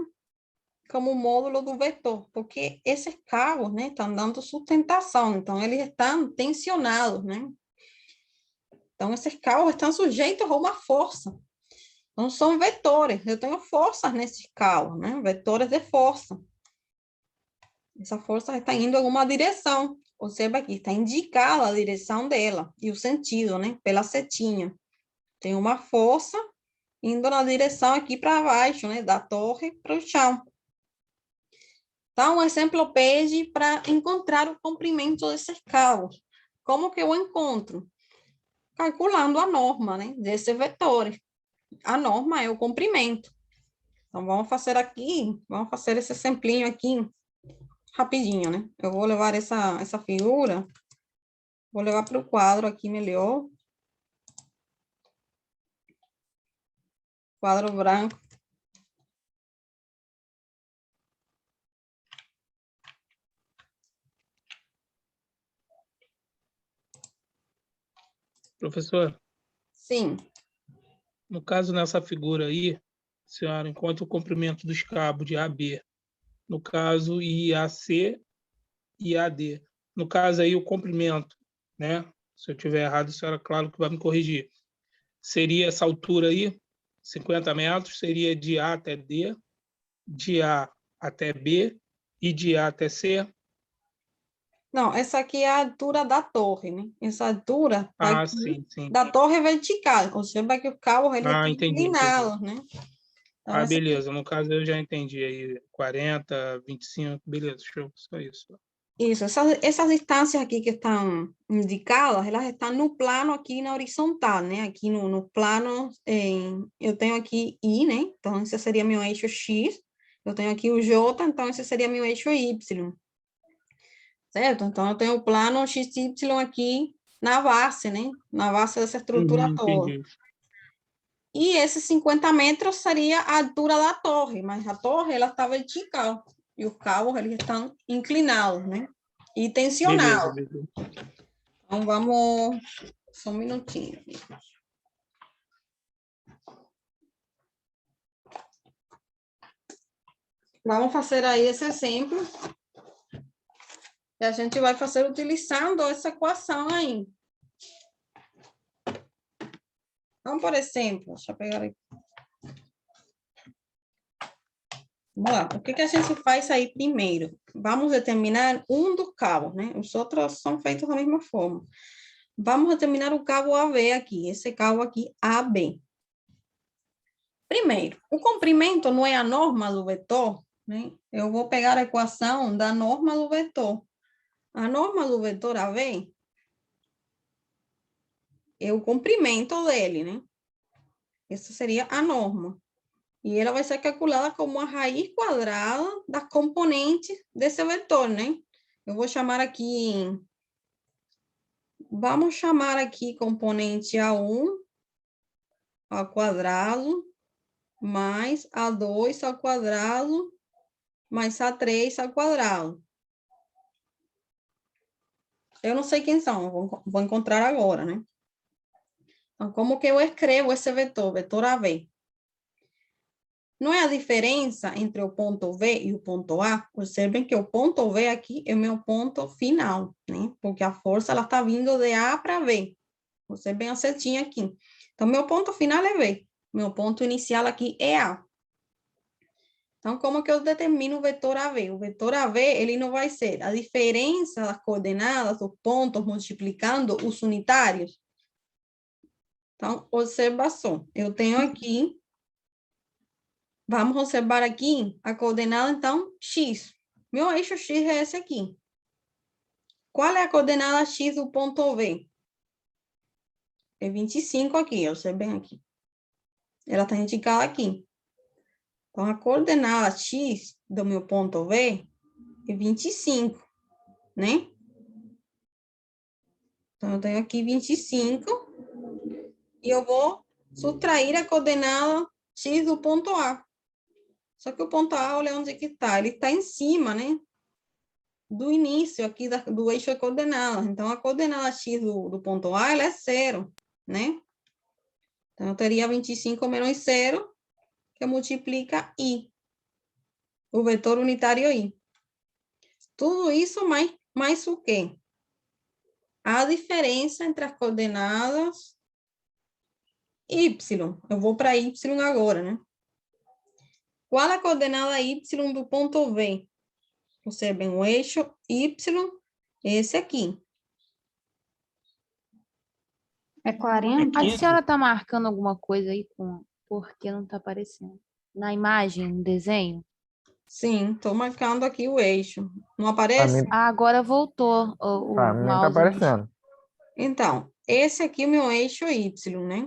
como módulo do vetor? Porque esses cabos, né, estão dando sustentação, então eles estão tensionados, né? Então, esses cabos estão sujeitos a uma força. Então, são vetores. Eu tenho forças nesses cabos, né? Vetores de força. Essa força está indo em alguma direção. Observa aqui, está indicada a direção dela e o sentido, né? Pela setinha. Tem uma força indo na direção aqui para baixo, né? Da torre para o chão. Então, o exemplo pede para encontrar o comprimento desses cabos. Como que eu encontro? Calculando a norma, né? Desses vetores. A norma é o comprimento. Então, vamos fazer esse exemplinho aqui, rapidinho, né? Eu vou levar essa figura, vou levar para o quadro aqui melhor. Quadro branco. Professor, Sim, no caso, nessa figura aí, a senhora encontra o comprimento dos cabos de AB. No caso, IAC e AD. No caso aí, o comprimento, né? Se eu tiver errado, a senhora, claro que vai me corrigir. Seria essa altura aí, 50 metros, seria de A até D, de A até B e de A até C. não, essa aqui é a altura da torre, né? Essa altura tá aqui, Sim, sim. da torre vertical. Observa que os cabos, eles estão Entendi. inclinados, né? Então, Beleza. No caso, eu já entendi aí. 40, 25, beleza, show. Só isso. Isso, essas distâncias aqui que estão indicadas, elas estão no plano aqui na horizontal, né? Aqui no plano, eu tenho aqui I, né? Então, esse seria meu eixo X. Eu tenho aqui o J, então esse seria meu eixo Y. Certo? Então, eu tenho o plano XY aqui na base, né? Na base dessa estrutura toda. Entendi. E esses 50 metros seria a altura da torre, mas a torre ela está vertical e os cabos eles estão inclinados, né? E tensionados. Beleza. Então vamos, só um minutinho. Vamos fazer aí esse exemplo. E a gente vai fazer utilizando essa equação aí. Então, por exemplo, deixa eu pegar aqui. Vamos lá, o que a gente faz aí primeiro? Vamos determinar um dos cabos, né? Os outros são feitos da mesma forma. Vamos determinar o cabo AB aqui, esse cabo aqui, AB. Primeiro, o comprimento não é a norma do vetor, né? Eu vou pegar a equação da norma do vetor. A norma do vetor AB é o comprimento dele, né? Essa seria a norma. E ela vai ser calculada como a raiz quadrada das componentes desse vetor, né? Eu vou chamar aqui... Vamos chamar aqui componente A1 ao quadrado mais A2 ao quadrado mais A3 ao quadrado. Eu não sei quem são, vou encontrar agora, né? Então, como que eu escrevo esse vetor? Vetor AB. Não é a diferença entre o ponto V e o ponto A? Observem que o ponto V aqui é o meu ponto final, né? Porque a força ela está vindo de A para V. Observem a setinha aqui. Então, meu ponto final é V. Meu ponto inicial aqui é A. Então, como que eu determino o vetor AV? O vetor AV, ele não vai ser a diferença das coordenadas dos pontos multiplicando os unitários. Então, observação. Eu tenho aqui, vamos observar aqui a coordenada, então, X. Meu eixo X é esse aqui. Qual é a coordenada X do ponto V? É 25 aqui, observem aqui. Ela está indicada aqui. Então, a coordenada X do meu ponto V é 25, né? Então, eu tenho aqui 25 e eu vou subtrair a coordenada X do ponto A. Só que o ponto A, olha onde que está. Ele está em cima, né? Do início aqui do eixo de coordenadas. Então, a coordenada X do ponto A, ela é 0, né? Então, eu teria 25 menos 0, que multiplica I. O vetor unitário I. Tudo isso mais o quê? A diferença entre as coordenadas Y. Eu vou para Y agora, né? Qual a coordenada Y do ponto V? Observem o eixo Y, esse aqui. É 40? A senhora está marcando alguma coisa aí porque não está aparecendo? Na imagem, no desenho? Sim, estou marcando aqui o eixo. Não aparece? Ah, agora voltou o Pra mim tá mouse. aparecendo. Então, esse aqui é o meu eixo Y, né?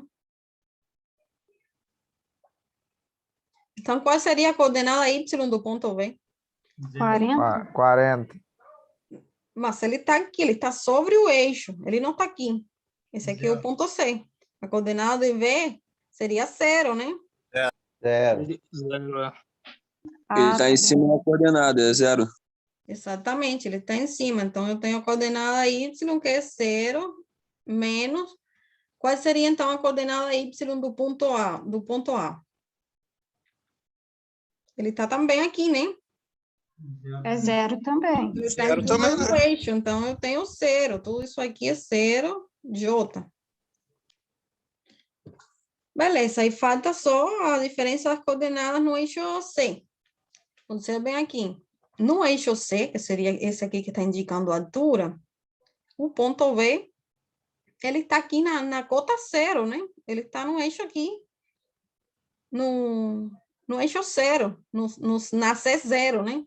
Então, qual seria a coordenada Y do ponto V? 40? 40. Mas ele está aqui, ele está sobre o eixo, ele não está aqui. Esse aqui é o ponto C. A coordenada de V seria 0, né? 0. Ele Ah, está em tá cima da coordenada, é 0. Exatamente, ele está em cima. Então, eu tenho a coordenada Y, que é 0, menos... Qual seria, então, a coordenada Y do ponto A? Ele está também aqui, né? É 0 também. Ele está Zero em cima também, do eixo, então eu tenho 0. Tudo isso aqui é 0, J. Beleza, aí falta só a diferença das coordenadas no eixo C. Observem aqui. No eixo C, que seria esse aqui que está indicando a altura, o ponto V, ele está aqui na cota 0, né? Ele está no eixo aqui, no eixo 0, na C0, né?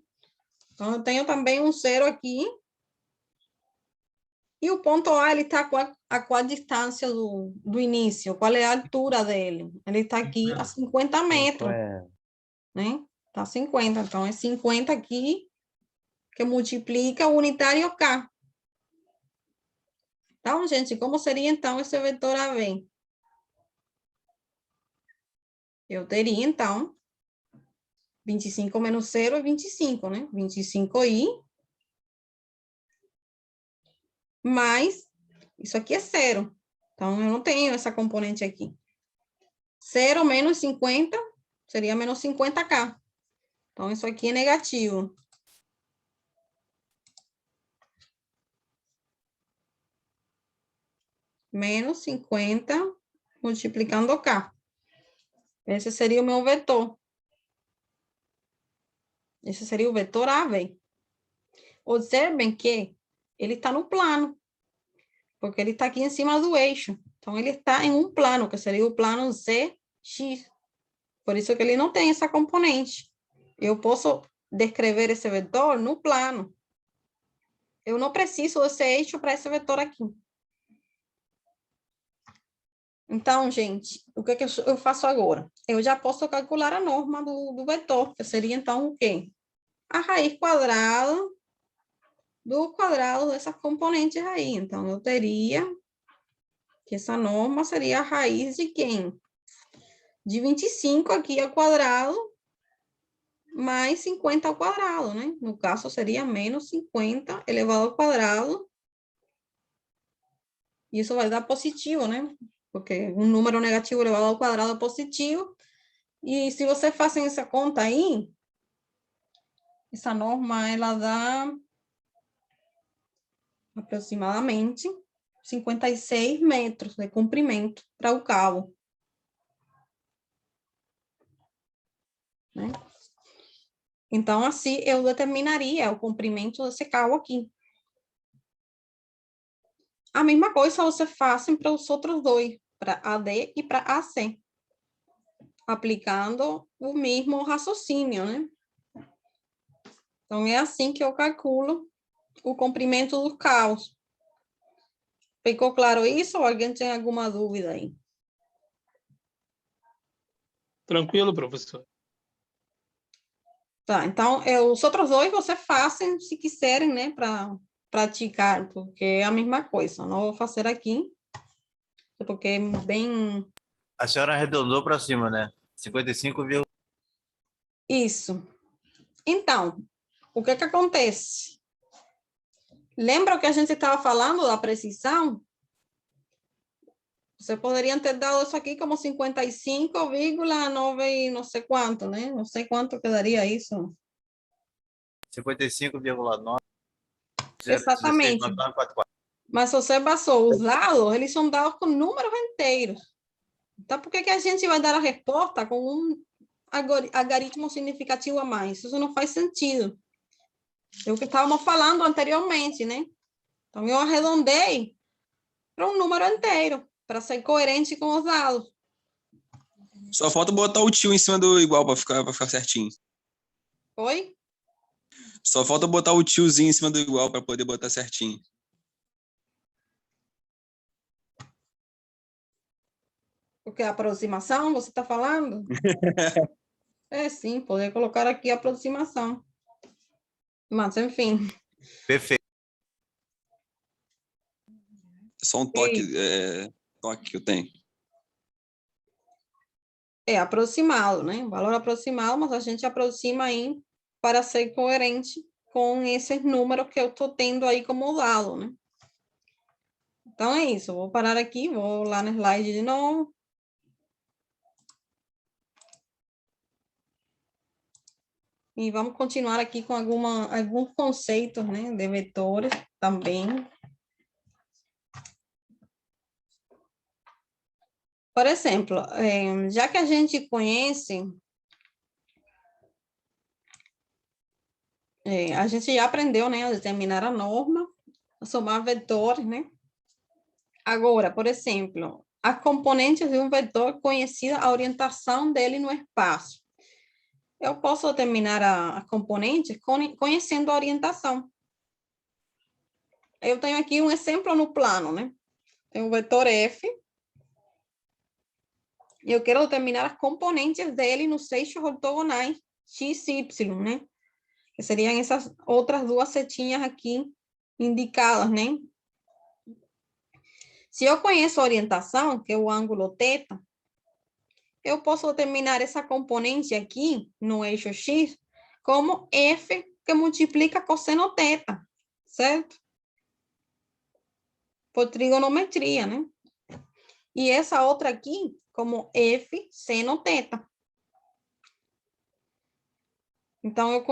Então, eu tenho também um 0 aqui. E o ponto A, ele está a qual distância do início? Qual é a altura dele? Ele está aqui a 50 metros, né? Está a 50. Então, é 50 aqui, que multiplica o unitário K. Então, gente, como seria, então, esse vetor AB? Eu teria, então, 25 menos 0 é 25, né? 25i mais, isso aqui é 0. Então, eu não tenho essa componente aqui. 0 menos 50 seria menos 50k. Então, isso aqui é negativo. Menos 50 multiplicando k. Esse seria o meu vetor. Esse seria o vetor A, velho. Observem que ele está no plano, porque ele está aqui em cima do eixo. Então, ele está em um plano, que seria o plano ZX. Por isso que ele não tem essa componente. Eu posso descrever esse vetor no plano. Eu não preciso desse eixo para esse vetor aqui. Então, gente, o que eu faço agora? Eu já posso calcular a norma do vetor, que seria, então, o quê? A raiz quadrada do quadrado dessa componente raiz. Então, eu teria que essa norma seria a raiz de quem? De 25 aqui ao quadrado, mais 50 ao quadrado, né? No caso, seria menos 50 elevado ao quadrado. Isso vai dar positivo, né? Porque um número negativo elevado ao quadrado é positivo. E se você fazem essa conta aí, essa norma, ela dá aproximadamente 56 metros de comprimento para o cabo. Né? Então, assim, eu determinaria o comprimento desse cabo aqui. A mesma coisa você faz para os outros dois, para AD e para AC. Aplicando o mesmo raciocínio, né? Então, é assim que eu calculo o comprimento dos cabos. Ficou claro isso ou alguém tem alguma dúvida aí? Tranquilo, professor. Tá, então, os outros dois você fazem se quiserem, né, para praticar, porque é a mesma coisa. Não vou fazer aqui, porque é bem... A senhora arredondou para cima, né? 55, Isso. Então, o que que acontece? Lembra que a gente estava falando da precisão? Você poderia ter dado isso aqui como 55,9 não sei quanto, né? Não sei quanto que daria isso. 55,9. Exatamente. 16,9944. Mas se você passou os dados, eles são dados com números inteiros. Então, por que a gente vai dar a resposta com um algoritmo significativo a mais? Isso não faz sentido. É o que estávamos falando anteriormente, né? Então, eu arredondei para um número inteiro, para ser coerente com os dados. Só falta botar o tio em cima do igual para ficar certinho. Oi? Só falta botar o tiozinho em cima do igual para poder botar certinho. O que é aproximação, você está falando? É, sim, poder colocar aqui a aproximação. Mas, enfim. Perfeito. Só um toque, toque que eu tenho. É aproximado, né? Valor aproximado, mas a gente aproxima aí para ser coerente com esses números que eu estou tendo aí como dado, né? Então, é isso. Vou parar aqui, vou lá no slide de novo. E vamos continuar aqui com alguns conceitos, né, de vetores também. Por exemplo, já que a gente conhece, a gente já aprendeu, né, a determinar a norma, a somar vetores, né? Agora, por exemplo, as componentes de um vetor conhecida a orientação dele no espaço. Eu posso determinar as componentes conhecendo a orientação. Eu tenho aqui um exemplo no plano, né? Tem o vetor F. E eu quero determinar as componentes dele nos eixos ortogonais x e y, né? Que seriam essas outras duas setinhas aqui indicadas, né? Se eu conheço a orientação, que é o ângulo θ, eu posso determinar essa componente aqui, no eixo X, como F que multiplica cosseno θ, certo? Por trigonometria, né? E essa outra aqui, como F seno θ. Então, eu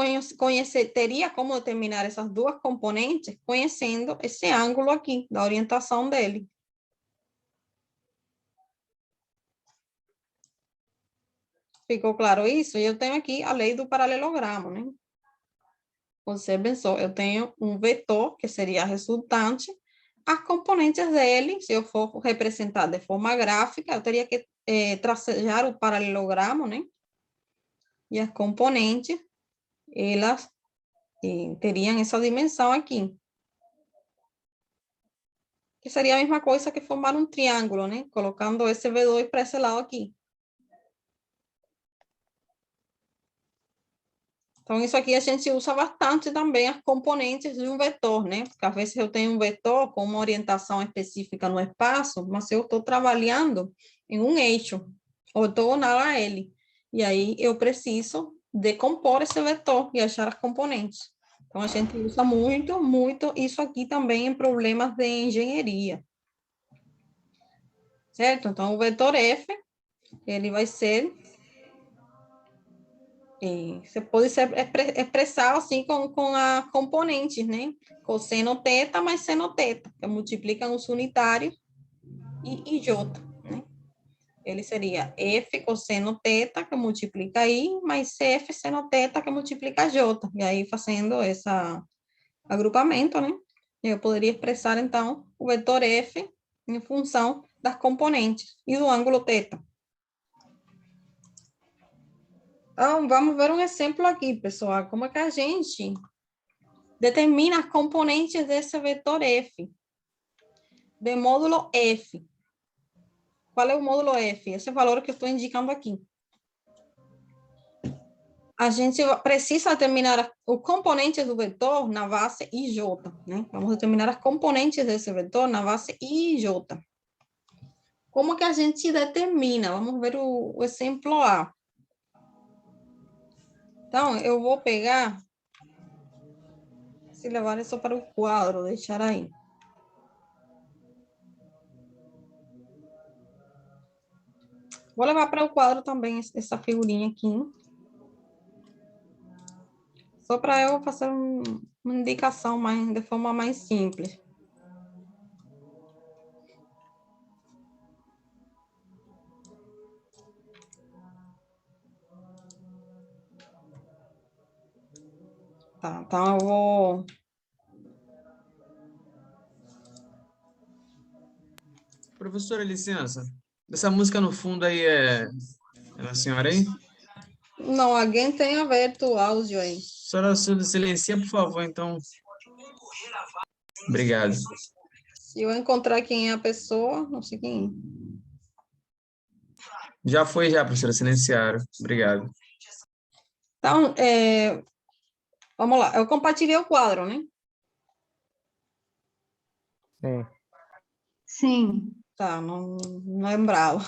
teria como determinar essas duas componentes conhecendo esse ângulo aqui, da orientação dele. Ficou claro isso? E eu tenho aqui a lei do paralelogramo, né? Observem só, eu tenho um vetor, que seria a resultante, as componentes dele, se eu for representar de forma gráfica, eu teria que traçar o paralelogramo, né? E as componentes, elas teriam essa dimensão aqui. Que seria a mesma coisa que formar um triângulo, né? Colocando esse V2 para esse lado aqui. Então, isso aqui a gente usa bastante também as componentes de um vetor, né? Porque às vezes eu tenho um vetor com uma orientação específica no espaço, mas eu estou trabalhando em um eixo, ortogonal a ele. E aí eu preciso decompor esse vetor e achar as componentes. Então, a gente usa muito, muito isso aqui também em problemas de engenharia. Certo? Então, o vetor F, ele vai ser... você pode expressar assim com a componentes, né? Cosseno θ mais seno θ, que multiplicam os unitários e J, né? Ele seria F cosseno θ, que multiplica I, mais CF seno θ, que multiplica J. E aí, fazendo esse agrupamento, né? Eu poderia expressar, então, o vetor F em função das componentes e do ângulo θ. Então, vamos ver um exemplo aqui, pessoal. Como é que a gente determina as componentes desse vetor F, de módulo F. Qual é o módulo F? Esse valor que eu estou indicando aqui. A gente precisa determinar os componentes do vetor na base IJ, né? Vamos determinar as componentes desse vetor na base IJ. Como que a gente determina? Vamos ver o exemplo A. Então, eu vou pegar, se levar isso para o quadro, deixar aí. Vou levar para o quadro também essa figurinha aqui. Só para eu fazer uma indicação de forma mais simples. Tá, então eu vou... Professora, licença. Essa música no fundo aí é da senhora aí? Não, alguém tem aberto o áudio aí. A senhora silencia, por favor, então. Obrigado. Se eu encontrar quem é a pessoa, não sei quem. Já foi, professora, silenciaram. Obrigado. Então, vamos lá. Eu compartilhei o quadro, né? Sim. Sim. Tá, não lembrava.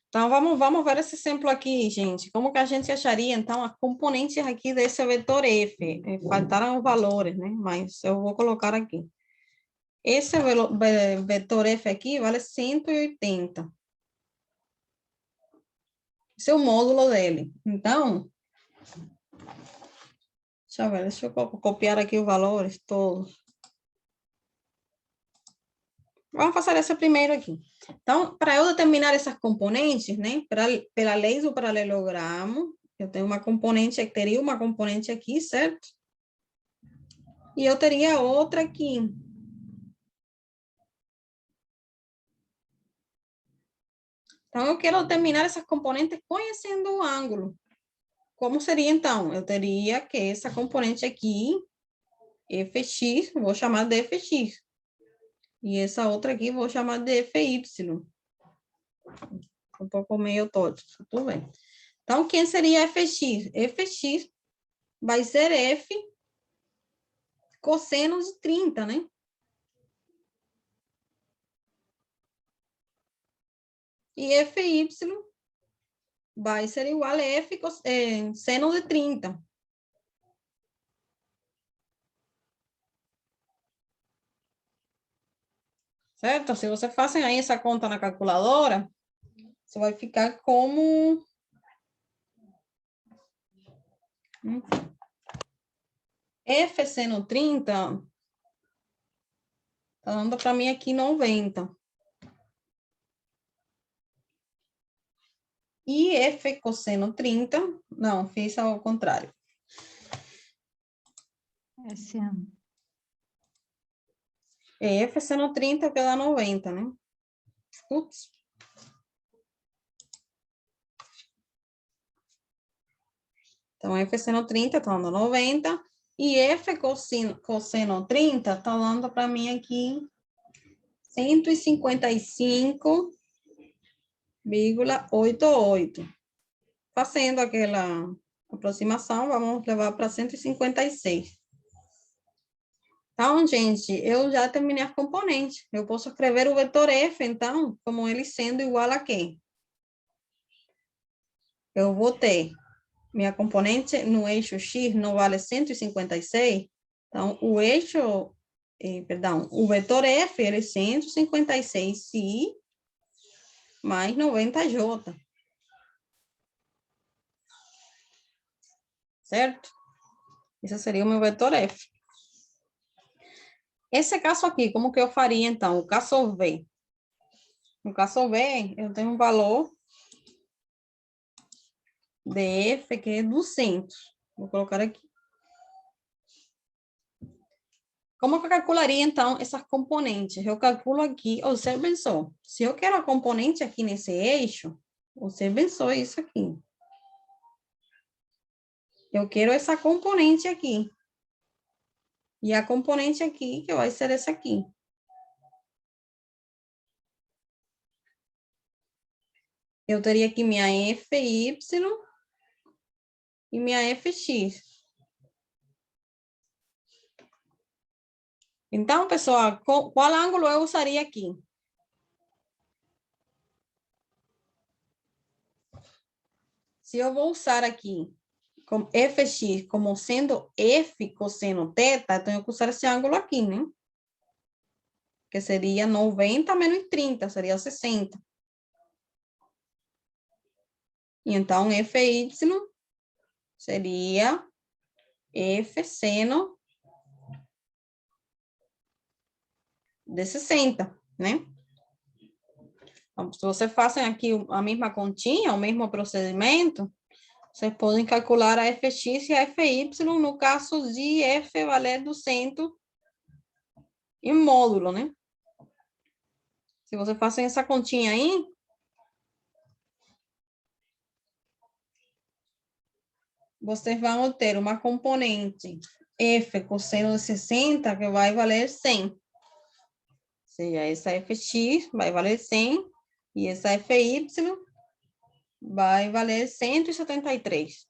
Então, vamos ver esse exemplo aqui, gente. Como que a gente acharia, então, as componentes aqui desse vetor F? Faltaram os valores, né? Mas eu vou colocar aqui. Esse vetor F aqui vale 180. Esse é o módulo dele. Então, deixa eu copiar aqui os valores todos. Vamos fazer essa primeiro aqui. Então, para eu determinar essas componentes, né, pela lei do paralelogramo, eu tenho uma componente, teria uma componente aqui, certo? E eu teria outra aqui. Então, eu quero determinar essas componentes conhecendo o ângulo. Como seria, então? Eu teria que essa componente aqui, Fx, vou chamar de Fx. E essa outra aqui, vou chamar de Fy. Um pouco meio todo, tudo bem. Então, quem seria Fx? Fx vai ser F cosseno de 30, né? E Fy vai ser igual a F seno de 30. Certo? Se você fazem aí essa conta na calculadora, você vai ficar como... F seno 30, tá dando para mim aqui 90. E F cosseno 30, não, fiz ao contrário. É seno. F seno 30 que dá 90, né? Putz. Então, F seno 30 tá dando 90. E F cosseno 30 tá dando para mim aqui 155,88. Fazendo aquela aproximação, vamos levar para 156. Então, gente, eu já terminei as componentes. Eu posso escrever o vetor F, então, como ele sendo igual a quê? Eu vou ter minha componente no eixo X não vale 156. Então, o eixo, o vetor F, ele é 156I mais 90J. Certo? Esse seria o meu vetor F. Esse caso aqui, como que eu faria, então? O caso V. No caso V, eu tenho um valor de F que é 200. Vou colocar aqui. Como que eu calcularia, então, essas componentes? Eu calculo aqui, observem só. Se eu quero a componente aqui nesse eixo, observem só isso aqui. Eu quero essa componente aqui. E a componente aqui, que vai ser essa aqui. Eu teria aqui minha FY e minha FX. Então, pessoal, qual ângulo eu usaria aqui? Se eu vou usar aqui como Fx como sendo F cosseno teta, então eu vou usar esse ângulo aqui, né? Que seria 90 menos 30, seria 60. E então, Fy seria F seno de 60, né? Então, se vocês fazem aqui a mesma continha, o mesmo procedimento, vocês podem calcular a Fx e a Fy no caso de F valer 200 em módulo, né? Se vocês fazem essa continha aí, vocês vão ter uma componente F cosseno de 60 que vai valer 100. Ou seja, essa Fx vai valer 100 e essa Fy vai valer 173.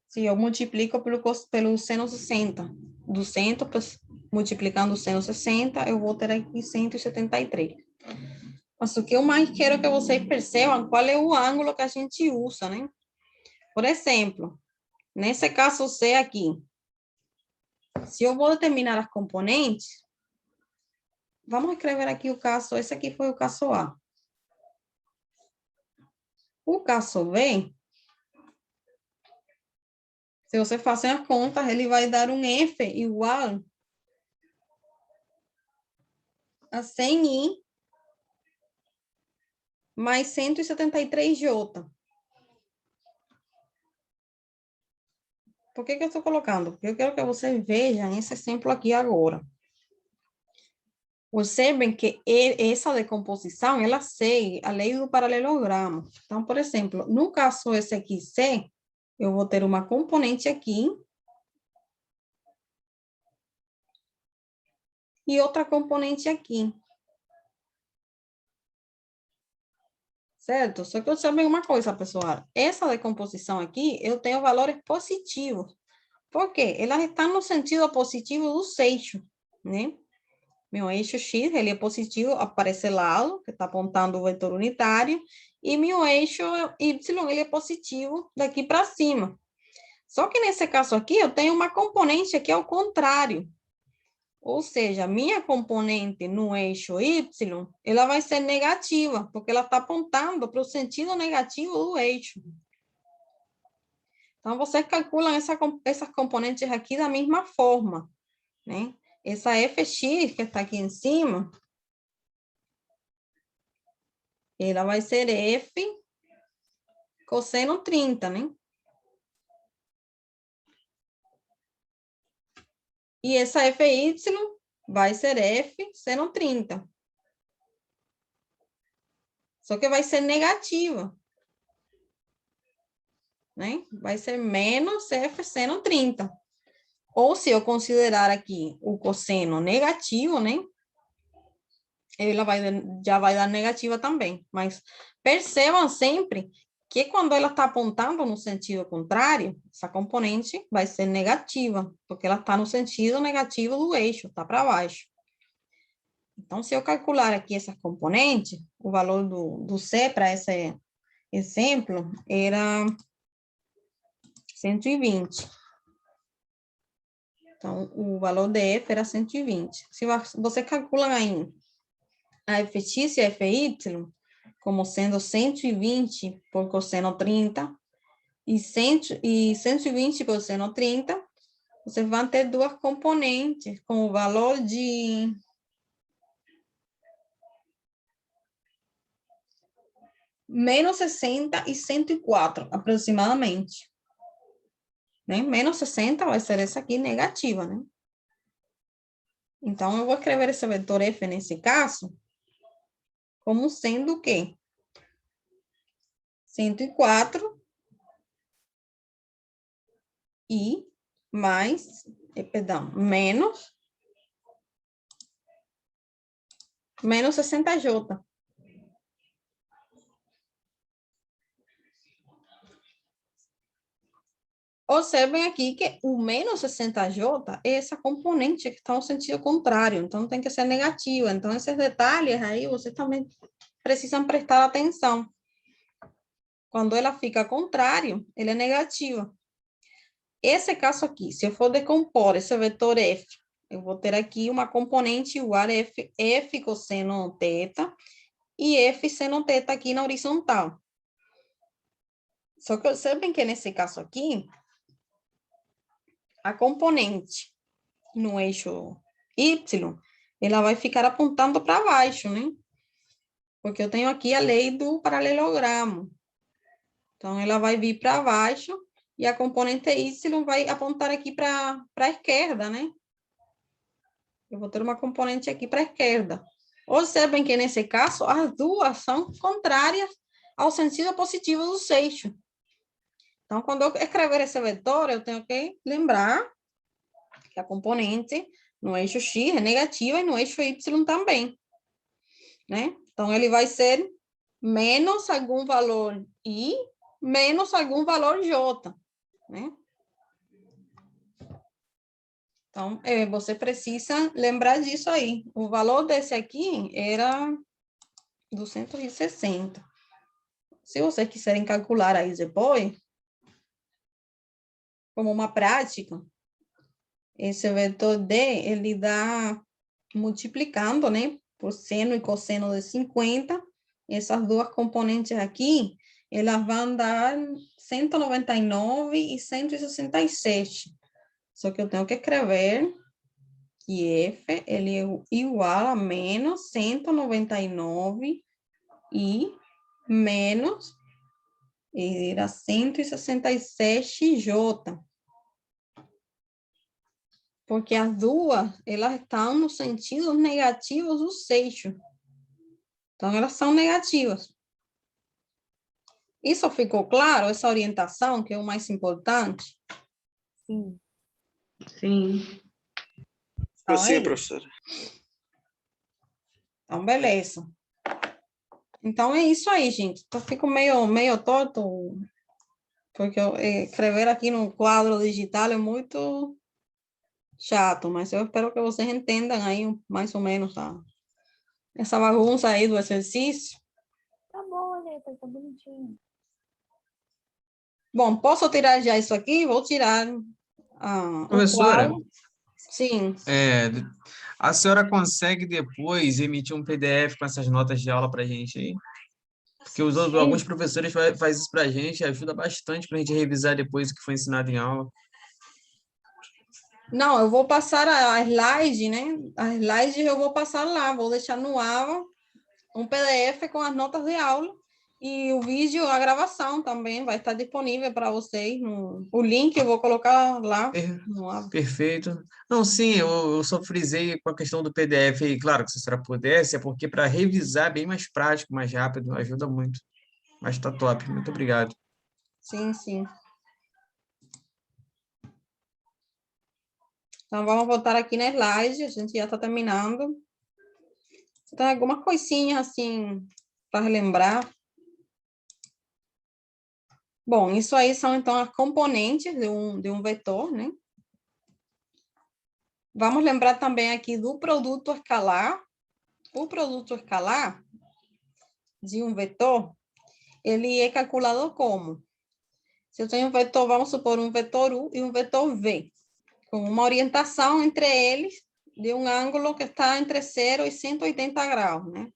Se eu multiplico pelo seno 60, 200 multiplicando o seno 60, eu vou ter aqui 173. Mas o que eu mais quero que vocês percebam qual é o ângulo que a gente usa, né? Por exemplo, nesse caso C aqui, se eu vou determinar as componentes, vamos escrever aqui o caso, esse aqui foi o caso A. O caso B, se você fazer as contas, ele vai dar um F igual a 100I mais 173J. Por que eu estou colocando? Porque eu quero que vocês vejam esse exemplo aqui agora. Observem que essa decomposição, ela segue a lei do paralelogramo. Então, por exemplo, no caso esse aqui, C, eu vou ter uma componente aqui e outra componente aqui. Certo? Só que observem uma coisa, pessoal. Essa decomposição aqui, eu tenho valores positivos. Por quê? Elas estão no sentido positivo do eixo, né? Meu eixo X, ele é positivo para esse lado, que está apontando o vetor unitário, e meu eixo Y, ele é positivo daqui para cima. Só que nesse caso aqui, eu tenho uma componente aqui ao contrário. Ou seja, minha componente no eixo Y, ela vai ser negativa, porque ela está apontando para o sentido negativo do eixo. Então, vocês calculam essas componentes aqui da mesma forma, né? Essa fx, que está aqui em cima, ela vai ser f cosseno 30, né? E essa fy vai ser f seno 30. Só que vai ser negativa, né? Vai ser menos f seno 30. Ou se eu considerar aqui o cosseno negativo, né? Ela já vai dar negativa também. Mas percebam sempre que quando ela está apontando no sentido contrário, essa componente vai ser negativa, porque ela está no sentido negativo do eixo, está para baixo. Então, se eu calcular aqui essa componente, o valor do C para esse exemplo era 120. Então, o valor de F era 120. Se você calcula aí a Fx e a Fy como sendo 120 por cosseno 30 e 120 por seno 30, você vai ter duas componentes com o valor de menos 60 e 104, aproximadamente. Né? Menos 60 vai ser essa aqui negativa, né? Então, eu vou escrever esse vetor F nesse caso como sendo o quê? 104 e mais, perdão, menos 60J. Observem aqui que o menos 60J é essa componente que está no sentido contrário, então tem que ser negativa. Então, esses detalhes aí, vocês também precisam prestar atenção. Quando ela fica contrário, ela é negativa. Esse caso aqui, se eu for decompor esse vetor F, eu vou ter aqui uma componente igual a F cosseno θ e F seno θ aqui na horizontal. Só que observem que nesse caso aqui, a componente no eixo Y, ela vai ficar apontando para baixo, né? Porque eu tenho aqui a lei do paralelogramo. Então, ela vai vir para baixo e a componente Y vai apontar aqui para a esquerda, né? Eu vou ter uma componente aqui para a esquerda. Observem que, nesse caso, as duas são contrárias ao sentido positivo do eixo. Então, quando eu escrever esse vetor, eu tenho que lembrar que a componente no eixo X é negativa e no eixo Y também, né? Então, ele vai ser menos algum valor I menos algum valor J, né? Então, você precisa lembrar disso aí. O valor desse aqui era 260. Se vocês quiserem calcular aí depois, como uma prática, esse vetor D, ele dá multiplicando, né, por seno e cosseno de 50, essas duas componentes aqui, elas vão dar 199 e 167. Só que eu tenho que escrever que F, ele é igual a menos 199 e menos, era 167J. Porque as duas, elas estão no sentido negativo do eixo. Então, elas são negativas. Isso ficou claro? Essa orientação, que é o mais importante? Sim. Sim. Então, Sim, professora. Então, beleza. Então, é isso aí, gente. Eu fico meio torto, porque escrever aqui no quadro digital é muito chato, mas eu espero que vocês entendam aí mais ou menos essa bagunça aí do exercício. Tá bom, Aleta, tá bonitinho. Bom, posso tirar já isso aqui? Vou tirar o Professora, quadro. Sim. A senhora consegue depois emitir um PDF com essas notas de aula para a gente aí? Porque alguns professores fazem isso para a gente, ajuda bastante para a gente revisar depois o que foi ensinado em aula. Não, eu vou passar a slide, né? As slides eu vou passar lá, vou deixar no Ava um PDF com as notas de aula e o vídeo, a gravação também vai estar disponível para vocês. O link eu vou colocar lá no Ava. Perfeito. Não, sim, eu só frisei com a questão do PDF aí, claro, que se a senhora pudesse, é porque para revisar é bem mais prático, mais rápido, ajuda muito. Mas tá top, muito obrigado. Sim, sim. Então, vamos voltar aqui na slide, a gente já está terminando. Tem alguma coisinha assim para relembrar. Bom, isso aí são então as componentes de um vetor, né? Vamos lembrar também aqui do produto escalar. O produto escalar de um vetor, ele é calculado como? Se eu tenho um vetor, vamos supor, um vetor U e um vetor V, com uma orientação entre eles de um ângulo que está entre 0 e 180 graus, né?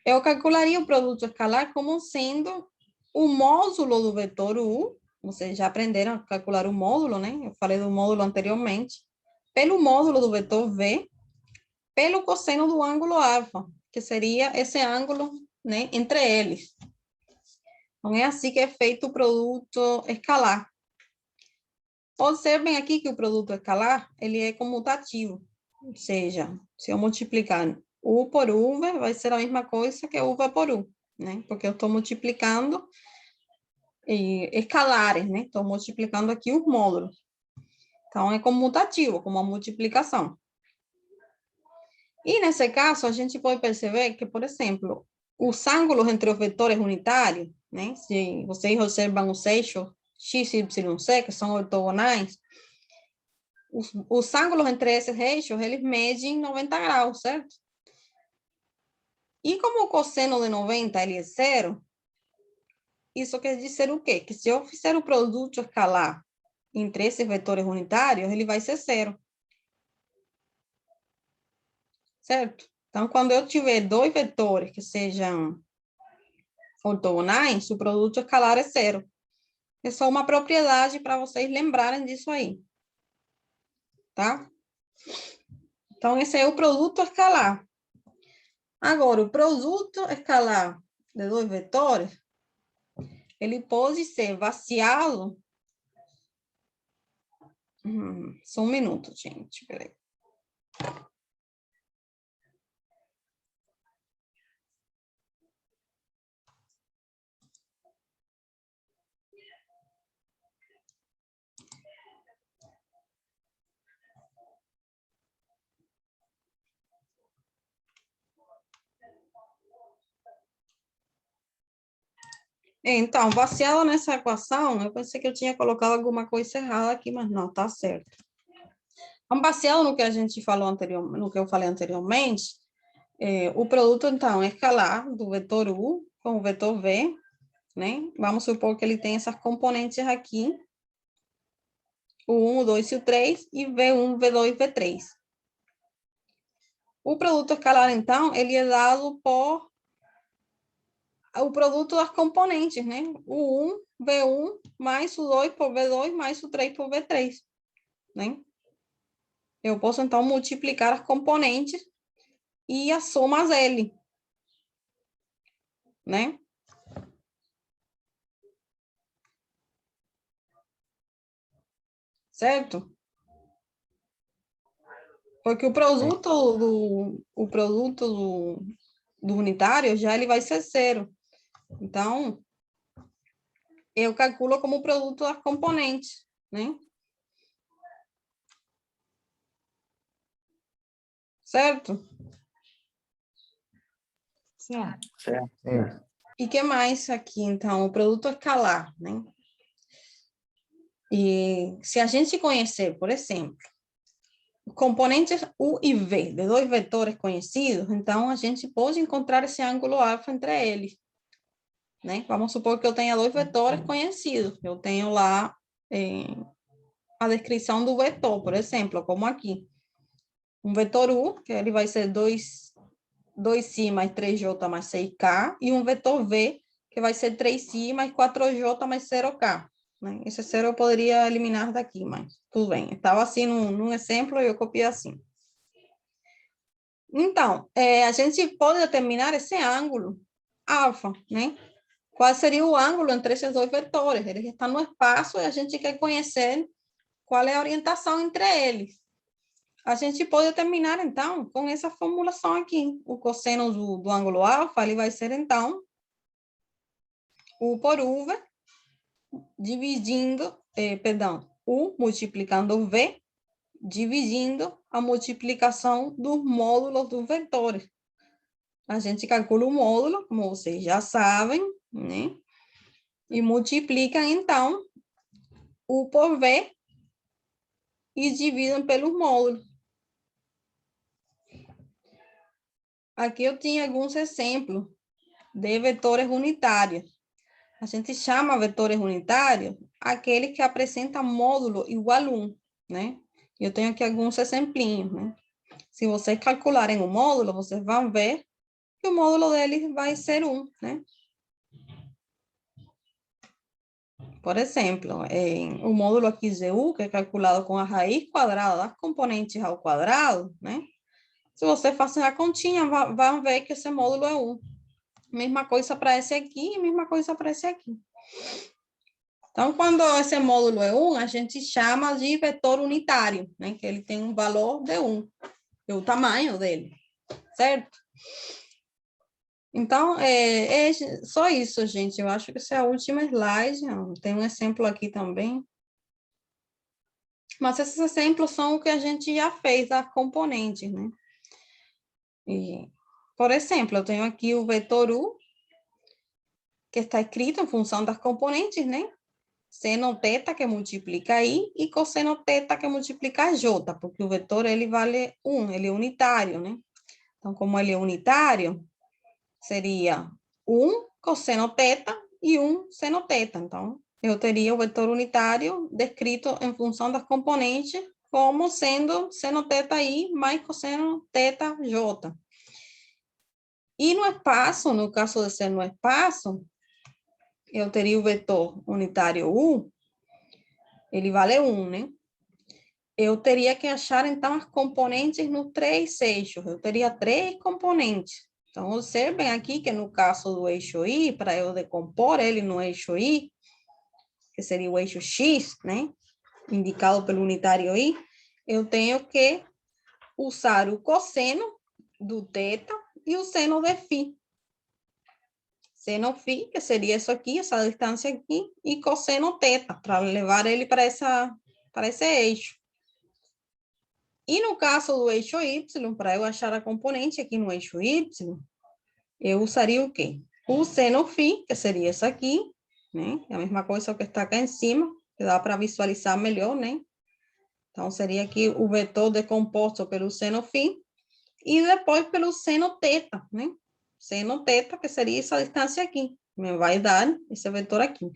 Eu calcularia o produto escalar como sendo o módulo do vetor U, vocês já aprenderam a calcular o módulo, né? Eu falei do módulo anteriormente, pelo módulo do vetor V, pelo cosseno do ângulo alfa, que seria esse ângulo, né, entre eles. Então, é assim que é feito o produto escalar. Observem aqui que o produto escalar, ele é comutativo, ou seja, se eu multiplicar U por U, vai ser a mesma coisa que U por U, né? Porque eu estou multiplicando escalares, né? Estou multiplicando aqui os módulos. Então, é comutativo, como a multiplicação. E, nesse caso, a gente pode perceber que, por exemplo, os ângulos entre os vetores unitários, né? Se vocês observam os eixos X, Y, Z, que são ortogonais, os ângulos entre esses eixos, eles medem 90 graus, certo? E como o cosseno de 90 ele é zero, isso quer dizer o quê? Que se eu fizer o produto escalar entre esses vetores unitários, ele vai ser zero. Certo? Então, quando eu tiver dois vetores que sejam ortogonais, o produto escalar é zero. É só uma propriedade para vocês lembrarem disso aí. Tá? Então, esse é o produto escalar. Agora, o produto escalar de dois vetores, ele pode ser vaciado. Só um minuto, gente. Peraí. Então, baseado nessa equação, eu pensei que eu tinha colocado alguma coisa errada aqui, mas não, tá certo. Então, baseado no que a gente falou anteriormente, no que eu falei anteriormente, o produto, então, é escalar do vetor U com o vetor V, né? Vamos supor que ele tem essas componentes aqui, o 1, o 2 e o 3, e V1, V2 e V3. O produto escalar, então, ele é dado por o produto das componentes, né? O 1, V1, mais o 2 por V2, mais o 3 por V3, né? Eu posso, então, multiplicar as componentes e as somas L, né? Certo? Porque o produto do unitário já ele vai ser zero. Então, eu calculo como produto das componentes, né? Certo? Certo. E que mais aqui, então? O produto escalar, né? E se a gente conhecer, por exemplo, componentes U e V de dois vetores conhecidos, então a gente pode encontrar esse ângulo alfa entre eles, né? Vamos supor que eu tenha dois vetores conhecidos. Eu tenho lá a descrição do vetor, por exemplo, como aqui. Um vetor U, que ele vai ser 2i mais 3j mais 6k, e um vetor V, que vai ser 3i mais 4j mais 0k. Né? Esse 0 eu poderia eliminar daqui, mas tudo bem. Estava assim num exemplo e eu copiei assim. Então, a gente pode determinar esse ângulo alfa, né? Qual seria o ângulo entre esses dois vetores? Eles estão no espaço e a gente quer conhecer qual é a orientação entre eles. A gente pode determinar, então, com essa formulação aqui. O cosseno do ângulo alfa, ele vai ser, então, U por V, dividindo, U multiplicando V, dividindo a multiplicação dos módulos dos vetores. A gente calcula o módulo, como vocês já sabem, né? E multiplica, então, U por V e dividem pelos módulos. Aqui eu tinha alguns exemplos de vetores unitários. A gente chama vetores unitários aquele que apresenta módulo igual a 1, né? Eu tenho aqui alguns exemplinhos, né? Se vocês calcularem o módulo, vocês vão ver que o módulo dele vai ser 1, né? Por exemplo, o módulo aqui de U, que é calculado com a raiz quadrada das componentes ao quadrado, né? Se você fazer a continha, vão ver que esse módulo é 1. Mesma coisa para esse aqui e mesma coisa para esse aqui. Então, quando esse módulo é 1, a gente chama de vetor unitário, né? Que ele tem um valor de 1, é o tamanho dele, certo? Então, é só isso, gente. Eu acho que essa é a última slide. Tem um exemplo aqui também. Mas esses exemplos são o que a gente já fez, as componentes, né? E, por exemplo, eu tenho aqui o vetor U, que está escrito em função das componentes, né? Seno θ, que multiplica I, e cosseno θ, que multiplica J, porque o vetor, ele vale 1, ele é unitário, né? Então, como ele é unitário, seria 1 cosseno θ e 1 seno θ. Então, eu teria o vetor unitário descrito em função das componentes como sendo seno θ I mais cosseno θ J. E no espaço, no caso de ser no espaço, eu teria o vetor unitário U, ele vale 1, né? Eu teria que achar, então, as componentes nos 3 eixos. Eu teria 3 componentes. Então, observem aqui que no caso do eixo Y, para eu decompor ele no eixo Y, que seria o eixo X, né? Indicado pelo unitário Y, eu tenho que usar o cosseno do θ e o seno de φ. Seno φ, que seria isso aqui, essa distância aqui, e cosseno θ, para levar ele para esse eixo. E no caso do eixo Y, para eu achar a componente aqui no eixo Y, eu usaria o quê? O seno φ, que seria isso aqui, né? É a mesma coisa que está aqui em cima, que dá para visualizar melhor, né? Então, seria aqui o vetor decomposto pelo seno φ, e depois pelo seno θ, né? Seno θ, que seria essa distância aqui, me vai dar esse vetor aqui.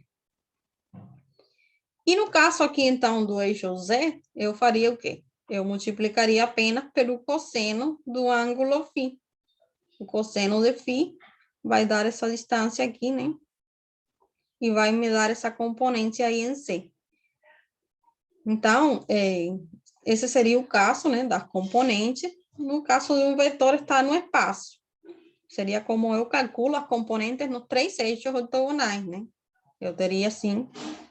E no caso aqui, então, do eixo Z, eu faria o quê? Eu multiplicaria apenas pelo cosseno do ângulo φ. O cosseno de φ vai dar essa distância aqui, né? E vai me dar essa componente aí em C. Então, esse seria o caso, né, das componentes. No caso de um vetor estar no espaço. Seria como eu calculo as componentes nos 3 eixos ortogonais, né? Eu teria, assim,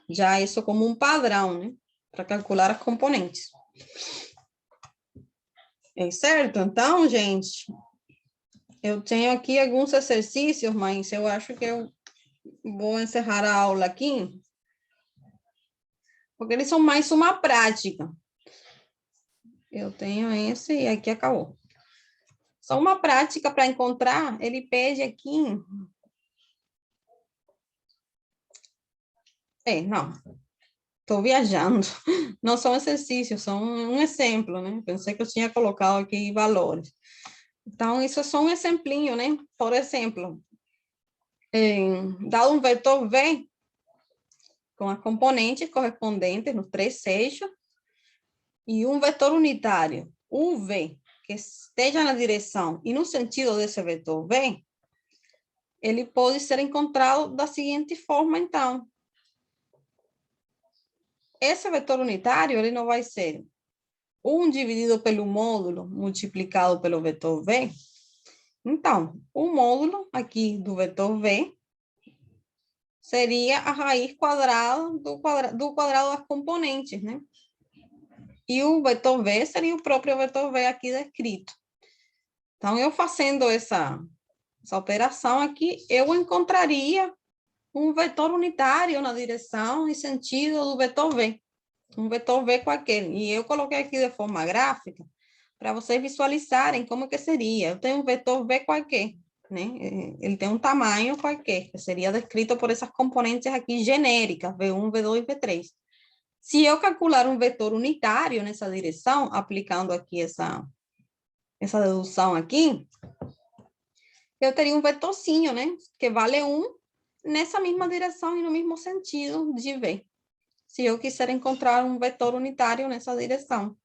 já isso como um padrão, né? Para calcular as componentes. Certo? Então, gente, eu tenho aqui alguns exercícios, mas eu acho que eu vou encerrar a aula aqui, porque eles são mais uma prática. Eu tenho esse e aqui acabou. Só uma prática para encontrar, ele pede aqui... não. Estou viajando. Não são exercícios, são um exemplo, né? Pensei que eu tinha colocado aqui valores. Então, isso é só um exemplinho, né? Por exemplo, dado um vetor V, com as componentes correspondentes nos 3 eixos, e um vetor unitário, UV, que esteja na direção e no sentido desse vetor V, ele pode ser encontrado da seguinte forma, então. Esse vetor unitário, ele não vai ser 1 dividido pelo módulo multiplicado pelo vetor V. Então, o módulo aqui do vetor V seria a raiz quadrada do quadrado das componentes, né? E o vetor V seria o próprio vetor V aqui descrito. Então, eu fazendo essa operação aqui, eu encontraria um vetor unitário na direção e sentido do vetor V. Um vetor V qualquer. E eu coloquei aqui de forma gráfica para vocês visualizarem como que seria. Eu tenho um vetor V qualquer, né? Ele tem um tamanho qualquer, que seria descrito por essas componentes aqui genéricas, V1, V2 e V3. Se eu calcular um vetor unitário nessa direção, aplicando aqui essa dedução aqui, eu teria um vetorzinho, né? Que vale 1 nessa mesma direção e no mesmo sentido de V. Se eu quiser encontrar um vetor unitário nessa direção.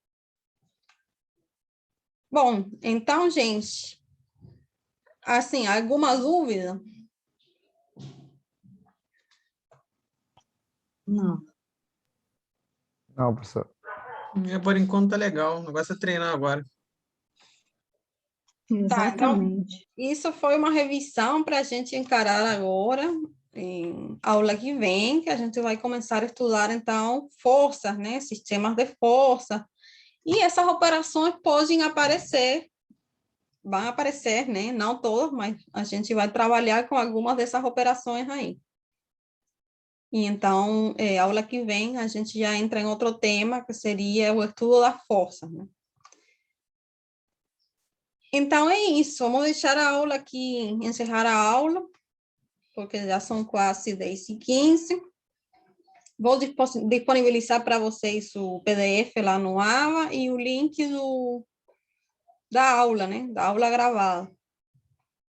Bom, então, gente, assim, alguma dúvida? Não. Não, professor. Por enquanto tá legal. O negócio é treinar agora. Tá, então, Exatamente. isso foi uma revisão para a gente encarar agora, em aula que vem, que a gente vai começar a estudar, então, forças, né? Sistemas de força. E essas operações podem aparecer, vão aparecer, né? Não todas, mas a gente vai trabalhar com algumas dessas operações aí. E então, aula que vem, a gente já entra em outro tema, que seria o estudo da força, né? Então, é isso. Vamos deixar a aula aqui, encerrar a aula, porque já são quase 10h15. Vou disponibilizar para vocês o PDF lá no AVA e o link da aula, né? Da aula gravada.